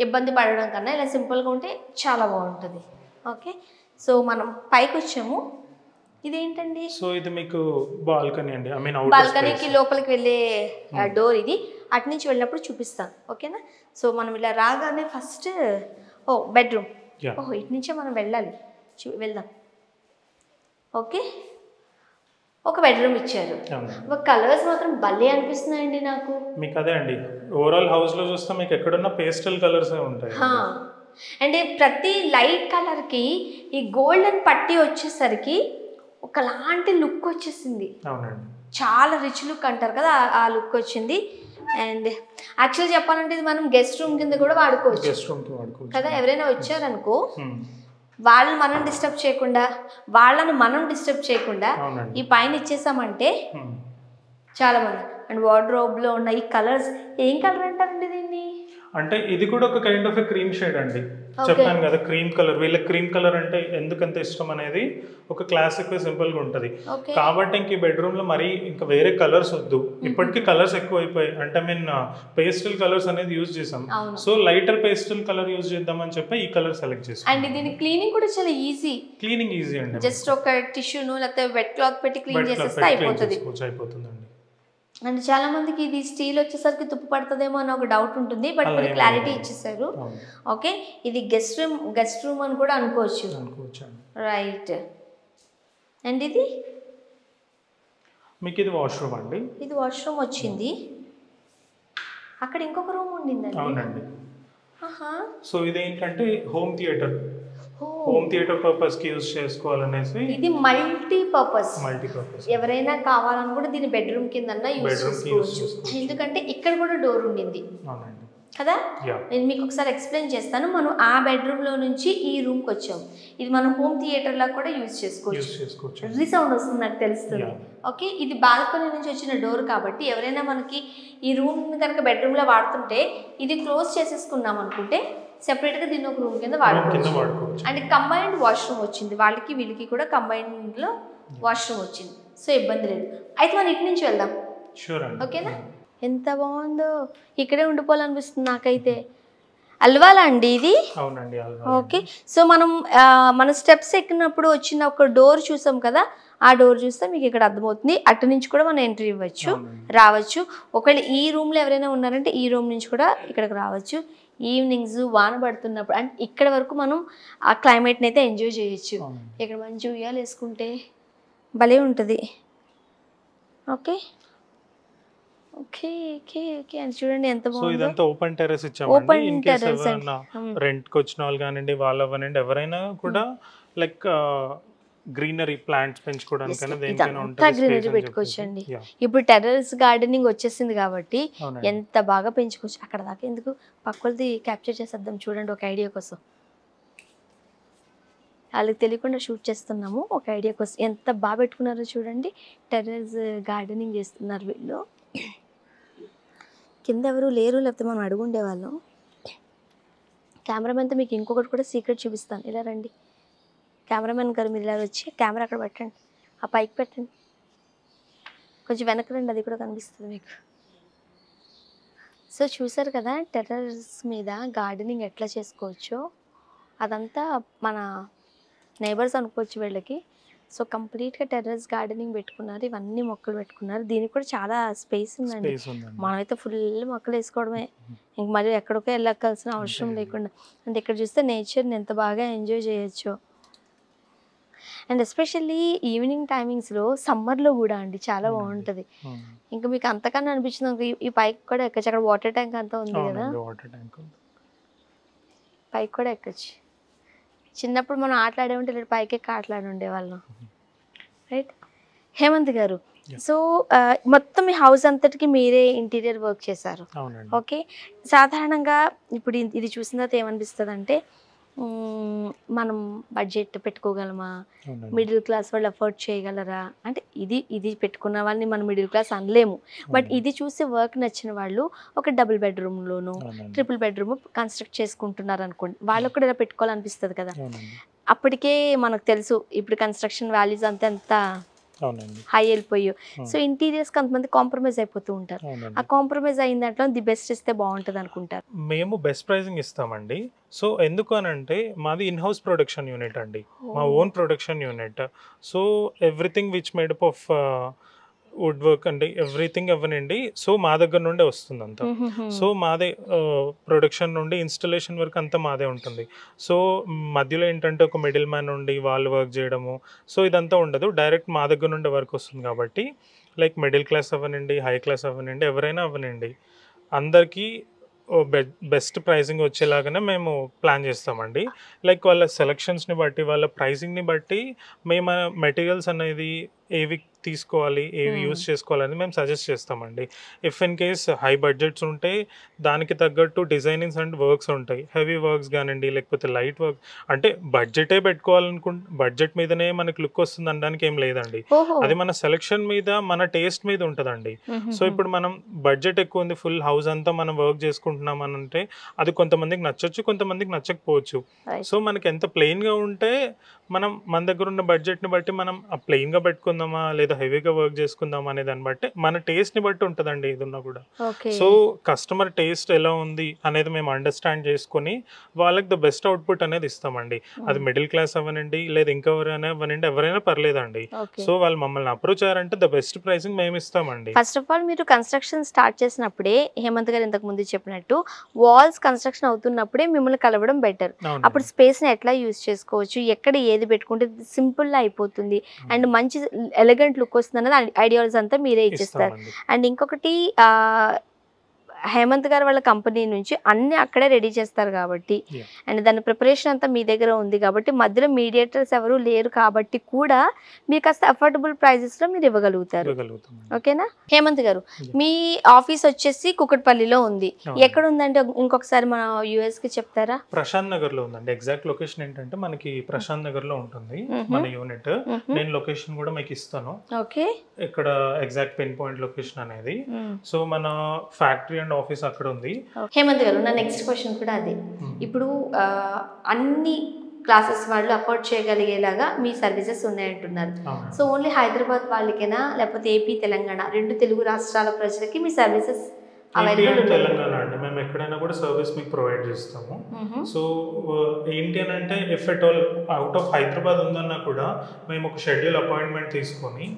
ఇబ్బంది పడడం కన్నా ఇలా సింపుల్గా ఉంటే చాలా బాగుంటుంది. ఓకే, సో మనం పైకి వచ్చాము. ఇదేంటండి? సో ఇది మీకు బాల్కనీ అండి. ఐ మీన్ బాల్కనీకి లోపలికి వెళ్ళే డోర్ ఇది. అటు నుంచి వెళ్ళినప్పుడు చూపిస్తాను, ఓకేనా? సో మనం ఇలా రాగానే ఫస్ట్ బెడ్రూమ్. ఇటు నుంచే మనం వెళ్ళాలి, వెళ్దాం. ఓకే, ఒక బెడ్రూమ్ ఇచ్చారు. కలర్స్ మాత్రం భలే అనిపిస్తున్నాయండి నాకు. మీకు అదే అండి, ఓవరాల్ హౌస్ లో చూస్తే మీకు ఎక్కడున్న పేస్టల్ కలర్స్ ఉంటాయి. అంటే ప్రతి లైట్ కలర్కి ఈ గోల్డెన్ పట్టీ వచ్చేసరికి ఒకలాంటి లుక్ వచ్చేసింది. అవునండి, చాలా రిచ్ లుక్ అంటారు కదా, ఆ లుక్ వచ్చింది. అండ్ యాక్చువల్ చెప్పాలంటే ఇది మనం గెస్ట్ రూమ్ కింద కూడా వాడుకోవచ్చు కదా. ఎవరైనా వచ్చారనుకో, వాళ్ళని మనం డిస్టర్బ్ చేయకుండా, వాళ్ళని మనం డిస్టర్బ్ చేయకుండా ఈ పైన ఇచ్చేసామంటే చాలా మంది. అండ్ వార్డ్రోబ్లో ఉన్న ఈ కలర్స్, ఏం కలర్ అంటారండి దీన్ని? అంటే ఇది కూడా ఒక కైండ్ ఆఫ్ క్రీమ్ షేడ్ అండి. చెప్పాను కదా, క్రీమ్ కలర్. వీళ్ళకి క్రీమ్ కలర్ అంటే ఎందుకంత ఇష్టం అనేది ఒక క్లాసిక్ సింపుల్ గా ఉంటది. కాబట్టి ఇంక ఈ బెడ్రూమ్ లో మరీ ఇంకా వేరే కలర్స్ వద్దు. ఇప్పటికీ కలర్స్ ఎక్కువ అయిపోయాయి. అంటే ఐ మీన్ పేస్టల్ కలర్స్ అనేది యూజ్ చేసాం. So lighter pastel colour use చేద్దామని చెప్పి ఈ కలర్ సెలెక్ట్ చేసాం. అండ్ దీని క్లీనింగ్ కూడా చాలా ఈజీ. క్లీనింగ్ ఈజీ అండి. జస్ట్ ఒక టిష్యూను లేకపోతే వెట్ క్లాత్ పెట్టి క్లీన్ చేసేస్తే అయిపోతుందండి. అండ్ చాలా మందికి ఇది స్టీల్ వచ్చేసరికి తుప్పు పడుతుందేమో అని ఒక డౌట్ ఉంటుంది, బట్ మీరు క్లారిటీ ఇచ్చేసారు. ఓకే, ఇది గెస్ట్ రూమ్ అని కూడా అనుకోవచ్చు. రైట్. అండ్ ఇది మీకు ఇది వాష్రూమ్ అండి. ఇది వాష్రూమ్ వచ్చింది. అక్కడ ఇంకొక రూమ్ ఉండిందండి. అవునండి. సో ఇది ఏంటంటే హోమ్ థియేటర్ పర్పస్ కి యూజ్ చేసుకోవాలనేసి. ఇది మల్టీ పర్పస్. ఎవరైనా కావాలని కూడా దీని బెడ్రూమ్ కింద యూజ్ చేసుకోవచ్చు. ఎందుకంటే ఇక్కడ కూడా డోర్ ఉండింది. కదా. Yeah. నేను మీకు ఒకసారి ఎక్స్ప్లెయిన్ చేస్తాను. మనం ఆ బెడ్రూమ్లో నుంచి ఈ రూమ్కి వచ్చాం. ఇది మనం హోమ్ థియేటర్లా కూడా యూజ్ చేసుకోవచ్చు. రీసౌండ్ వస్తుంది నాకు తెలుస్తుంది. ఓకే, ఇది బాల్కనీ నుంచి వచ్చిన డోర్ కాబట్టి ఎవరైనా మనకి ఈ రూమ్ కనుక బెడ్రూమ్లో వాడుతుంటే ఇది క్లోజ్ చేసేసుకున్నాం అనుకుంటే సెపరేట్గా దీన్ని ఒక రూమ్ కింద వాడుకోవచ్చు. అండ్ కంబైన్డ్ వాష్రూమ్ వచ్చింది, వాళ్ళకి వీళ్ళకి కూడా కంబైన్డ్లో వాష్రూమ్ వచ్చింది. సో ఇబ్బంది లేదు. అయితే మనం ఇటు నుంచి వెళ్దాం. ఓకేనా? ఎంత బాగుందో, ఇక్కడే ఉండిపోవాలనిపిస్తుంది నాకైతే. అల్వాలా అండి ఇది? అవునండి. ఓకే, సో మన స్టెప్స్ ఎక్కినప్పుడు వచ్చిన ఒక డోర్ చూసాం కదా, ఆ డోర్ చూస్తే మీకు ఇక్కడ అర్థమవుతుంది. అటు నుంచి కూడా మనం ఎంట్రీ ఇవ్వచ్చు, రావచ్చు. ఒకవేళ ఈ రూమ్లో ఎవరైనా ఉన్నారంటే ఈ రూమ్ నుంచి కూడా ఇక్కడికి రావచ్చు. ఈవినింగ్స్ వాన పడుతున్నప్పుడు అంటే ఇక్కడ వరకు మనం ఆ క్లైమేట్ని అయితే ఎంజాయ్ చేయొచ్చు. ఇక్కడ మంచి ఉయ్యాలు వేసుకుంటే భలే ఉంటుంది. ఓకే ఓకే ఓకే ఓకే అని చూడండి ఎంత బాగుందో. సో ఇదంతా ఓపెన్ టెర్రస్ ఇచ్చామండి. ఇన్ కేస్ ఎవరైనా రెంట్ కి వచ్చిన వాళ్ళు కానివ్వండి, వాళ్ళు అవ్వనండి, ఎవరైనా కూడా లైక్ గ్రీనరీ ప్లాంట్స్ పెంచుకోవడానికైనా దేనికైనా ఉంటుంది, గ్రీనరీ పెట్టుకోవచ్చండి. ఇప్పుడు టెర్రస్ గార్డెనింగ్ వచ్చేసింది కాబట్టి ఎంత బాగా పెంచుకోవచ్చు. అక్కడ దాకా ఎందుకు, పక్కలది క్యాప్చర్ చేసేద్దాం చూడండి ఒక ఐడియా కోసం. వాళ్ళకి తెలియకుండా షూట్ చేస్తున్నాము ఒక ఐడియా కోసం. ఎంత బాగా పెట్టుకున్నారో చూడండి. టెర్రస్ గార్డెనింగ్ చేస్తున్నారు వీళ్ళు. కింద ఎవరు లేరు, లేకపోతే మనం అడుగుండేవాళ్ళం. కెమెరామెన్తో మీకు ఇంకొకటి కూడా సీక్రెట్ చూపిస్తాను. ఇలా రండి కెమెరామెన్ గారు, మీరు ఇలా వచ్చి కెమెరా అక్కడ పెట్టండి, ఆ పైకి పెట్టండి, కొంచెం వెనక రండి, అది కూడా కనిపిస్తుంది మీకు. సో చూసారు కదా టెర్రస్ మీద గార్డెనింగ్ ఎట్లా చేసుకోవచ్చో. అదంతా మన నైబర్స్ అనుకోవచ్చు వీళ్ళకి. సో కంప్లీట్గా టెర్రస్ గార్డెనింగ్ పెట్టుకున్నారు, ఇవన్నీ మొక్కలు పెట్టుకున్నారు. దీనికి కూడా చాలా స్పేస్ ఉందండి. మనమైతే ఫుల్ మొక్కలు వేసుకోవడమే, ఇంక మరి ఎక్కడికో వెళ్ళాల్సిన అవసరం లేకుండా. అంటే ఇక్కడ చూస్తే నేచర్ని ఎంత బాగా ఎంజాయ్ చేయొచ్చు. అండ్ ఎస్పెషల్లీ ఈవినింగ్ టైమింగ్స్లో సమ్మర్లో కూడా అండి చాలా బాగుంటుంది. ఇంకా మీకు అంతకన్నా అనిపించింది ఈ పైకి కూడా ఎక్కచ్చు. అక్కడ వాటర్ ట్యాంక్ అంతా ఉంది కదా, పైకి కూడా ఎక్కచ్చు. చిన్నప్పుడు మనం ఆటలాడే ఉంటే ఇలా పైకి ఎక్కి ఆటలాడి ఉండేవాళ్ళం, రైట్ హేమంత్ గారు? సో మొత్తం మీ హౌస్ అంతటికి మీరే ఇంటీరియర్ వర్క్ చేశారు. ఓకే, సాధారణంగా ఇప్పుడు ఇది చూసిన తర్వాత ఏమనిపిస్తుంది అంటే మనం బడ్జెట్ పెట్టుకోగలమా, మిడిల్ క్లాస్ వాళ్ళు అఫోర్డ్ చేయగలరా అంటే ఇది పెట్టుకున్న వాళ్ళని మనం మిడిల్ క్లాస్ అనలేము. బట్ ఇది చూసి వర్క్ నచ్చిన వాళ్ళు ఒక డబుల్ బెడ్రూమ్లోను ట్రిపుల్ బెడ్రూమ్ కన్స్ట్రక్ట్ చేసుకుంటున్నారు అనుకోండి, వాళ్ళకు కూడా ఇలా పెట్టుకోవాలనిపిస్తుంది కదా. అప్పటికే మనకు తెలుసు ఇప్పుడు కన్స్ట్రక్షన్ వాల్యూస్ అంతా హై వెళ్ళిపోయి. సో ఇంటీరియర్స్ కొంతమంది కాంప్రమైజ్ అయిపోతూ ఉంటారు. ఆ కాంప్రమైజ్ అయిన దాంట్లో ది బెస్ట్ ఇస్తే బాగుంటుంది అనుకుంటారు. మేము బెస్ట్ ప్రైజింగ్ ఇస్తామండి. సో ఎందుకు అని అంటే మాది ఇన్ హౌస్ ప్రొడక్షన్ యూనిట్ అండి, మా own production unit. So everything which made up of wood work అండి, ఎవ్రీథింగ్ అవ్వనండి. సో మా దగ్గర నుండే వస్తుంది అంతా. సో మాదే ప్రొడక్షన్ నుండి ఇన్స్టలేషన్ వర్క్ అంతా మాదే ఉంటుంది. సో మధ్యలో ఏంటంటే ఒక మిడిల్ మ్యాన్ నుండి వాళ్ళు వర్క్ చేయడము, సో ఇదంతా ఉండదు. డైరెక్ట్ మా దగ్గర నుండి వర్క్ వస్తుంది కాబట్టి లైక్ మిడిల్ క్లాస్ అవ్వనండి, హై క్లాస్ అవ్వనండి, ఎవరైనా అవ్వనండి, అందరికీ బెస్ట్ ప్రైజింగ్ వచ్చేలాగానే మేము ప్లాన్ చేస్తామండి. లైక్ వాళ్ళ సెలక్షన్స్ని బట్టి, వాళ్ళ ప్రైజింగ్ని బట్టి మేము మెటీరియల్స్ అనేది ఏవి తీసుకోవాలి, ఏవి యూజ్ చేసుకోవాలని మేము సజెస్ట్ చేస్తామండి. If in case high budgets ఉంటే దానికి తగ్గట్టు డిజైనింగ్స్ అండ్ వర్క్స్ ఉంటాయి. హెవీ వర్క్స్ కానివ్వండి, లేకపోతే లైట్ వర్క్ అంటే బడ్జెటే పెట్టుకోవాలనుకుంటే బడ్జెట్ మీదనే మనకి లుక్ వస్తుంది అనడానికి ఏం లేదండి. అది మన సెలక్షన్ మీద, మన టేస్ట్ మీద ఉంటుందండి. సో ఇప్పుడు మనం బడ్జెట్ ఎక్కువ ఉంది, ఫుల్ హౌస్ అంతా మనం వర్క్ చేసుకుంటున్నాం అని అంటే అది కొంతమందికి నచ్చచ్చు, కొంతమందికి నచ్చకపోవచ్చు. సో మనకి ఎంత ప్లెయిన్గా ఉంటే మనం మన దగ్గర ఉన్న బడ్జెట్ని బట్టి మనం ఆ ప్లెయిన్గా పెట్టుకుందామా లేదా హెవీగా వర్క్ చేసుకుందామా అనే దాన్ని బట్టి మన టేస్ట్ని బట్టి ఉంటుందండి ఏదన్నా కూడా. సో కస్టమర్ టేస్ట్ ఎలా ఉంది అనేది మేము అండర్స్టాండ్ చేసుకొని వాళ్ళకి ద బెస్ట్ అవుట్పుట్ అనేది ఇస్తామండి. అది మిడిల్ క్లాస్ అవ్వనండి లేదా ఇంకెవరైనా అవ్వనండి, ఎవరైనా పర్లేదండి. సో వాళ్ళు మమ్మల్ని అప్రోచ్ అయ్యారంటే ద బెస్ట్ ప్రైసింగ్ మేము ఇస్తామండి. ఫస్ట్ ఆఫ్ ఆల్ మీరు కన్స్ట్రక్షన్ స్టార్ట్ చేసినప్పుడే హేమంత్ గారు ఇంతకు ముందు చెప్పినట్టు వాల్స్ కన్స్ట్రక్షన్ అవుతున్నప్పుడే మిమ్మల్ని కలవడం బెటర్. అప్పుడు స్పేస్ని ఎట్లా యూజ్ చేసుకోవచ్చు, ఎక్కడ ఏది పెట్టుకుంటే సింపుల్గా అయిపోతుంది అండ్ మంచి ఎలిగెంట్ లుక్ వస్తుంది అన్నది ఐడియాలజీ అంతా మీరే ఇచ్చేస్తారు. అండ్ ఇంకొకటి హేమంత్ గారు వాళ్ళ కంపెనీ నుంచి అన్ని అక్కడే రెడీ చేస్తారు కాబట్టి అండ్ దాని ప్రిపరేషన్ అంతా మీ దగ్గర ఉంది కాబట్టి మధ్యలో మీడియేటర్స్ ఎవరు లేరు కాబట్టి కూడా మీరు కాస్త అఫోర్డబుల్ ప్రైజెస్ లో మీరు ఇవ్వగలుగుతారు. ఓకేనా హేమంత్ గారు, మీ ఆఫీస్ వచ్చేసి కుకట్పల్లిలో ఉంది. ఎక్కడ ఉందంటే ఇంకొకసారి మన యూఎస్ కి చెప్తారా? ప్రశాంత్ నగర్ లో ఉందండి. ఎగ్జాక్ట్ లొకేషన్ ఏంటంటే మనకి ప్రశాంత్ నగర్ లో ఉంటుంది మన యూనిట్. నేను లొకేషన్ కూడా మీకు ఇస్తాను. ఓకే, ఇక్కడ ఎగ్జాక్ట్ పిన్ పాయింట్ లొకేషన్ అనేది. సో మన ఫ్యాక్టరీ అండ్ ఆఫీస్ అక్కడ ఉంది. హేమంత్ గారు, నా నెక్స్ట్ క్వశ్చన్ కూడా అదే. ఇప్పుడు అన్ని క్లాసెస్ వాళ్ళు అఫోర్డ్ చేయగలిగేలాగా మీ సర్వీసెస్ ఉన్నాయంటున్నారు. సో ఓన్లీ హైదరాబాద్ వాళ్ళకేనా లేకపోతే ఏపీ తెలంగాణ 2 తెలుగు రాష్ట్రాల ప్రజలకి మీ సర్వీసెస్ అవైలబుల్? తెలంగాణ అండి, మేము ఎక్కడైనా కూడా సర్వీస్ మీకు ప్రొవైడ్ చేస్తాము. సో ఏంటి అని అంటే if at all out of Hyderabad ఉందన్నా కూడా మేము ఒక షెడ్యూల్ అపాయింట్మెంట్ తీసుకొని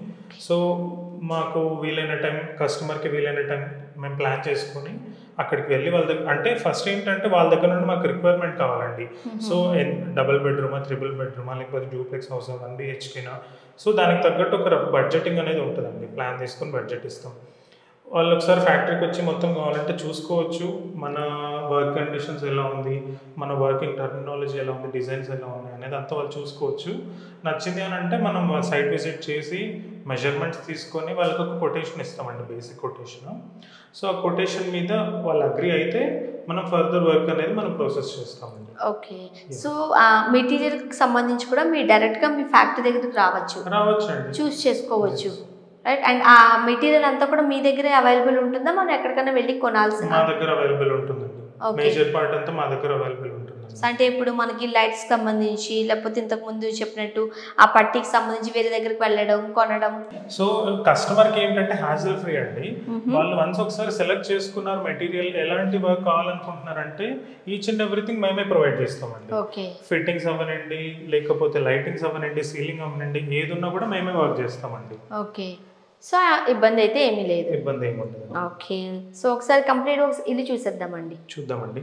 సో మాకు వీలైన టైం కస్టమర్కి వీలైన టైం మేము ప్లాన్ చేసుకొని అక్కడికి వెళ్ళి వాళ్ళ దగ్గర అంటే ఫస్ట్ ఏంటంటే వాళ్ళ దగ్గర నుండి మాకు రిక్వైర్మెంట్ కావాలండి. సో డబుల్ బెడ్రూమా, ట్రిపుల్ బెడ్రూమా, లేకపోతే డూప్లెక్స్ హౌస్ 1 BHKనా, సో దానికి తగ్గట్టు ఒక బడ్జెటింగ్ అనేది ఉంటుందండి. ప్లాన్ తీసుకొని బడ్జెట్ ఇస్తాం. వాళ్ళు ఒకసారి ఫ్యాక్టరీకి వచ్చి మొత్తం కావాలంటే చూసుకోవచ్చు. మన వర్క్ కండిషన్స్ ఎలా ఉంది, మన వర్కింగ్ టర్మినాలజీ ఎలా ఉంది, డిజైన్స్ ఎలా ఉన్నాయి అనేది అంతా వాళ్ళు చూసుకోవచ్చు. నచ్చింది అని అంటే మనం సైట్ విజిట్ చేసి మెజర్మెంట్స్ తీసుకొని వాళ్ళకి ఒక కొటేషన్ ఇస్తామండి, బేసిక్ కొటేషన్. సో ఆ కొటేషన్ మీద వాళ్ళు అగ్రి అయితే మనం ఫర్దర్ వర్క్ అనేది మనం ప్రాసెస్ చేస్తామండి. ఓకే, సో ఆ మెటీరియల్కి సంబంధించి కూడా మీరు డైరెక్ట్గా మీ ఫ్యాక్టరీ దగ్గరికి రావచ్చు అండి, చూస్ చేసుకోవచ్చు, రైట్? అండ్ ఆ మెటీరియల్ అంతా కూడా మీ దగ్గరే అవైలబుల్ ఉంటుందా, మనం ఎక్కడికైనా వెళ్ళి కొనాల్సిన? మా దగ్గర అవైలబుల్ ఉంటుందండి. మేజర్ పార్ట్ అంతా మా దగ్గర అవైలబుల్ ఉంటుంది. అంటే ఇప్పుడు మనకి లైట్స్ సంబంధించి లేకపోతే ఇంతకు ముందు చెప్పినట్టు ఆ పట్టీకి సంబంధించి వేరే దగ్గరికి వెళ్ళడం కొనడం. సో కస్టమర్కి ఏంటంటే హ్యాజిల్ ఫ్రీ అండి. వాళ్ళు వన్స్ ఒకసారి సెలెక్ట్ చేసుకున్నారు మెటీరియల్ ఎలాంటి వర్క్ కావాలనుకుంటున్నారంటే ఈచ్ అండ్ ఎవ్రీథింగ్ మేమే ప్రొవైడ్ చేస్తామండి. ఓకే, ఫిట్టింగ్స్ అవ్వనండి, లేకపోతే లైటింగ్స్ అవ్వనండి, సీలింగ్ అవ్వనండి, ఏది ఉన్నా కూడా మేమే వర్క్ చేస్తామండి. ఓకే, సో ఇబ్బంది అయితే ఏమీ లేదు. ఇబ్బంది ఏమి ఉండదు. ఓకే, సో ఒకసారి కంప్లీట్ ఇల్లు చూసేద్దామండి. చూద్దామండి.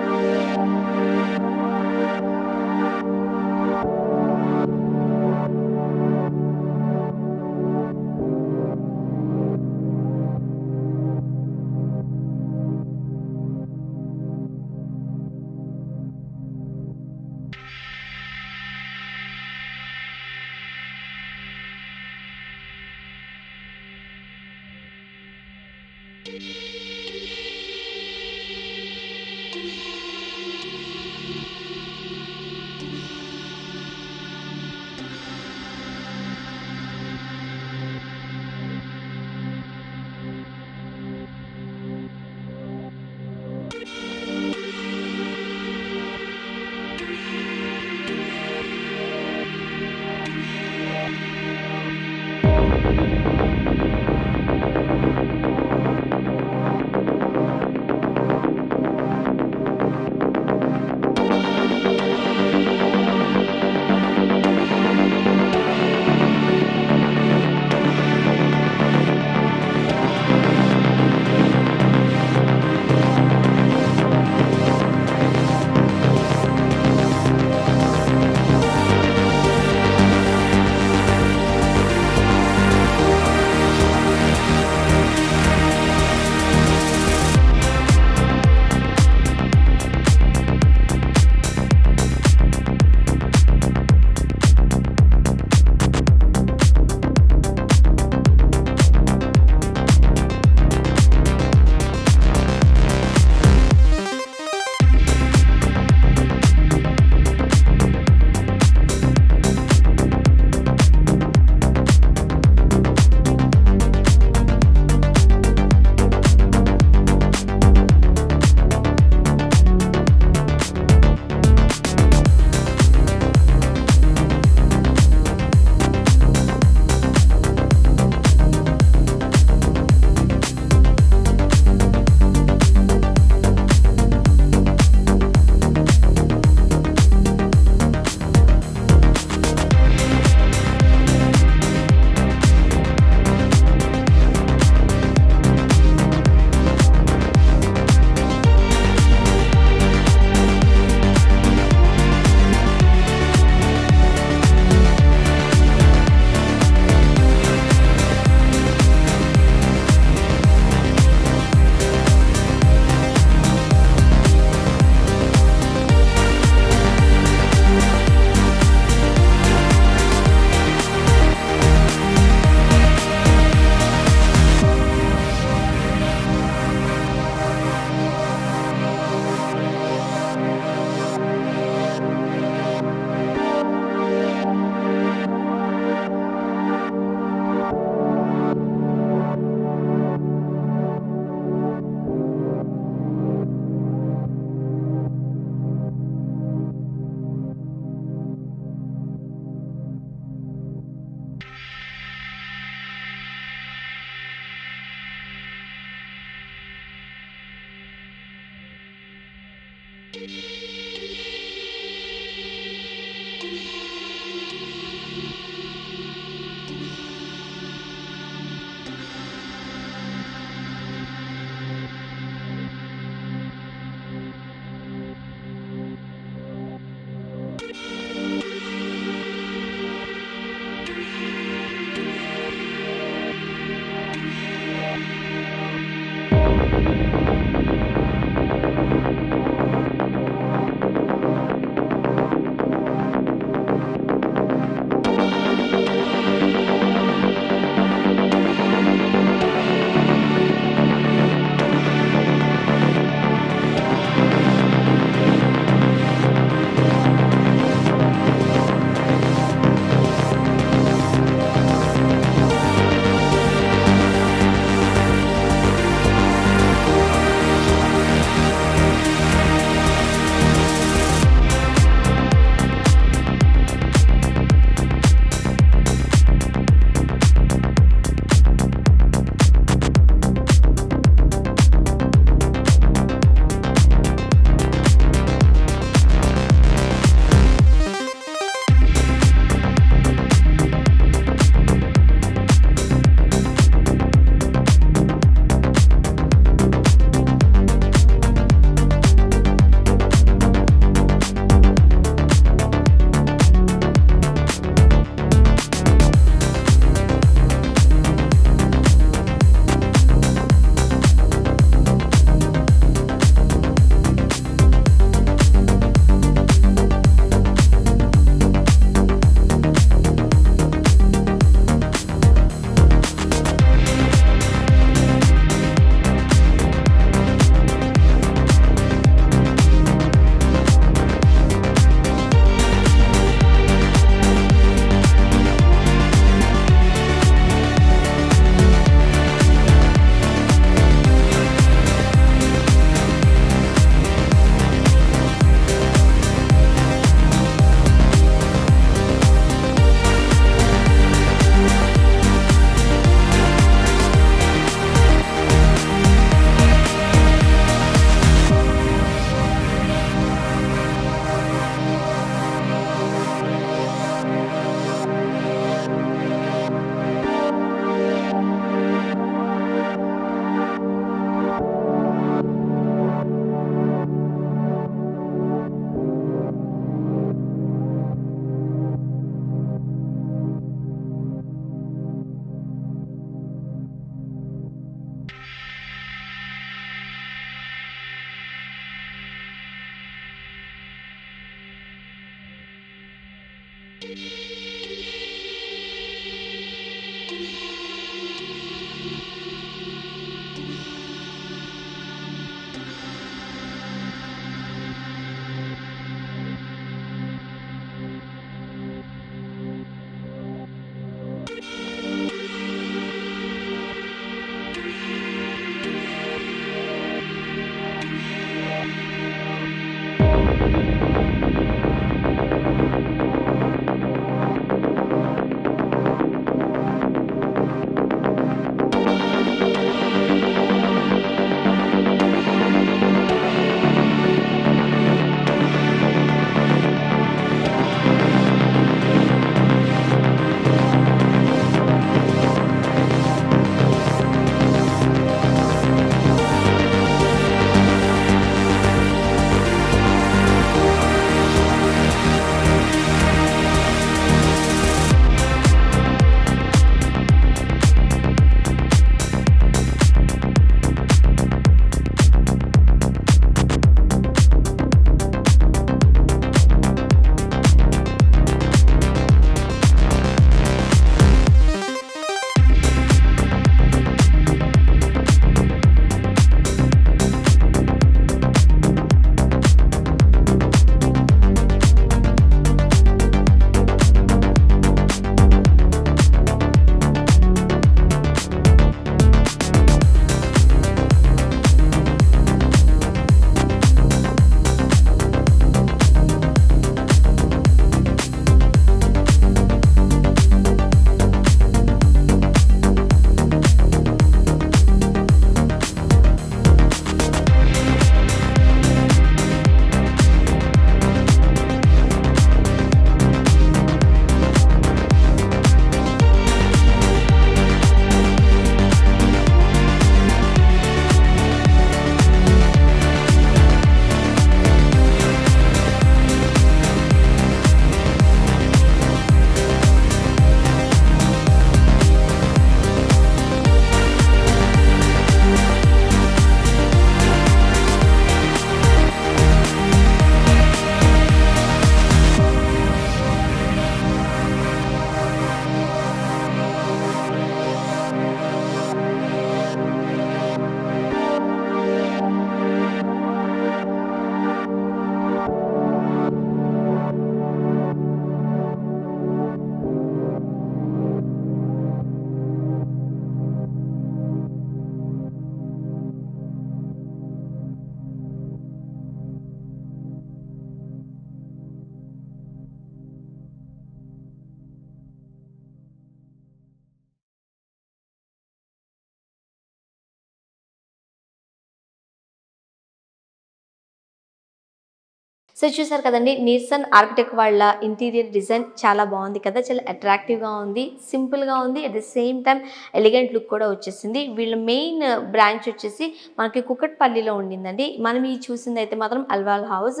సో చూసారు కదండి, నిర్సన్ ఆర్కిటెక్ట్ వాళ్ళ ఇంటీరియర్ డిజైన్ చాలా బాగుంది కదా, చాలా అట్రాక్టివ్గా ఉంది, సింపుల్గా ఉంది, at the same time elegant look కూడా వచ్చేసింది. వీళ్ళ మెయిన్ బ్రాంచ్ వచ్చేసి మనకి కుకట్పల్లిలో ఉండిందండి. మనం ఈ చూసింది అయితే మాత్రం అల్వాల్ హౌస్.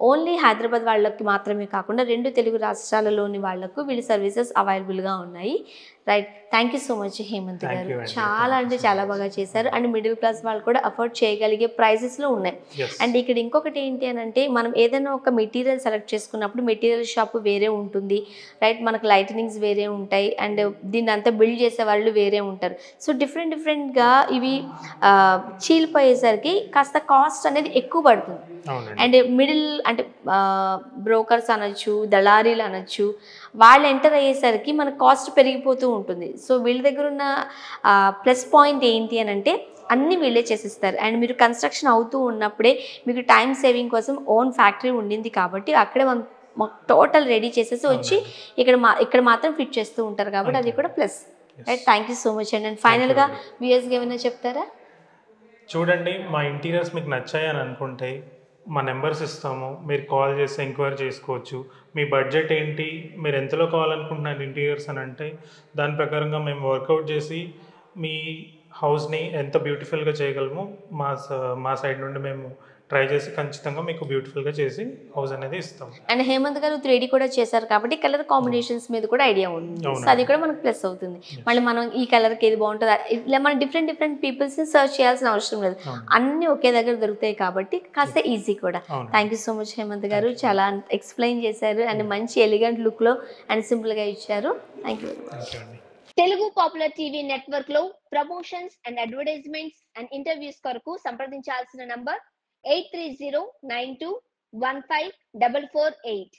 ఓన్లీ హైదరాబాద్ వాళ్ళకి మాత్రమే కాకుండా 2 తెలుగు రాష్ట్రాలలోని వాళ్లకు వీళ్ళ సర్వీసెస్ అవైలబుల్గా ఉన్నాయి. Right, thank you so much Hemanth thank గారు. యూ అండి, చాలా థ్యాంక్ యూ అంటే సో చాలా మచ్. బాగా చేశారు. అండ్ మిడిల్ క్లాస్ వాళ్ళు కూడా అఫోర్డ్ చేయగలిగే ప్రైజెస్లో ఉన్నాయి. ఎస్. అండ్ ఇక్కడ ఇంకొకటి ఏంటి అని అంటే, మనం ఏదైనా ఒక మెటీరియల్ సెలెక్ట్ చేసుకున్నప్పుడు మెటీరియల్ షాప్ వేరే ఉంటుంది, రైట్, మనకు లైటనింగ్స్ వేరే ఉంటాయి, అండ్ దీన్ని అంతా బిల్డ్ చేసే వాళ్ళు వేరే ఉంటారు. సో డిఫరెంట్గా ఇవి చీలిపోయేసరికి కాస్త కాస్ట్ అనేది ఎక్కువ పడుతుంది. అవునండి. అండ్ మిడిల్ అంటే బ్రోకర్స్ అనొచ్చు, దళారీలు అనొచ్చు, వాళ్ళు ఎంటర్ అయ్యేసరికి మన కాస్ట్ పెరిగిపోతూ ఉంటుంది. సో వీళ్ళ దగ్గర ఉన్న ప్లస్ పాయింట్ ఏంటి అని అంటే, అన్నీ వీళ్ళే చేసిస్తారు. అండ్ మీరు కన్స్ట్రక్షన్ అవుతూ ఉన్నప్పుడే మీకు టైం సేవింగ్ కోసం ఓన్ ఫ్యాక్టరీ ఉండింది కాబట్టి అక్కడే మనం టోటల్ రెడీ చేసేసి వచ్చి ఇక్కడ మాత్రం ఫిట్ చేస్తూ ఉంటారు కాబట్టి అది కూడా plus. Right, thank you so much అండి. అండ్ ఫైనల్గా వ్యూయర్స్కి ఏమైనా చెప్తారా? చూడండి, మా ఇంటీరియర్స్ మీకు నచ్చాయి అని అనుకుంటే మా నెంబర్స్ ఇస్తాము, మీరు కాల్ చేసి ఎంక్వైరీ చేసుకోవచ్చు. మీ బడ్జెట్ ఏంటి, మీరు ఎంతలో కావాలనుకుంటున్నారు ఇంటీరియర్స్ అని అంటే దాని ప్రకారంగా మేము వర్కౌట్ చేసి మీ హౌస్ని ఎంత బ్యూటిఫుల్గా చేయగలమో మా సైడ్ నుండి మేము ట్రై చేసి ఖచ్చితంగా మీకు బ్యూటిఫుల్గా చేసి హౌస్ అనేది ఇస్తాం. అండ్ హేమంత్ గారు 3D కూడా చేశారు కాబట్టి కలర్ కాంబినేషన్స్ మీద కూడా ఐడియా ఉంది. సో అది కూడా మనకు ప్లస్ అవుతుంది. మళ్ళీ మనం ఈ కలర్కి ఏది బాగుంటుంది ఇట్లా మనం డిఫరెంట్ పీపుల్స్ని సర్చ్ చేయాల్సిన అవసరం లేదు, అన్నీ ఒకే దగ్గర దొరుకుతాయి కాబట్టి కాస్త ఈజీ కూడా. Thank you so much Hemanth గారు, చాలా ఎక్స్ప్లెయిన్ చేశారు అండ్ మంచి ఎలిగెంట్ లుక్లో అండ్ సింపుల్గా ఇచ్చారు. Thank you very much. Telugu popular TV network లో promotions and advertisements and interviews కొరకు సంప్రదించాల్సిన నంబర్ 8309215448.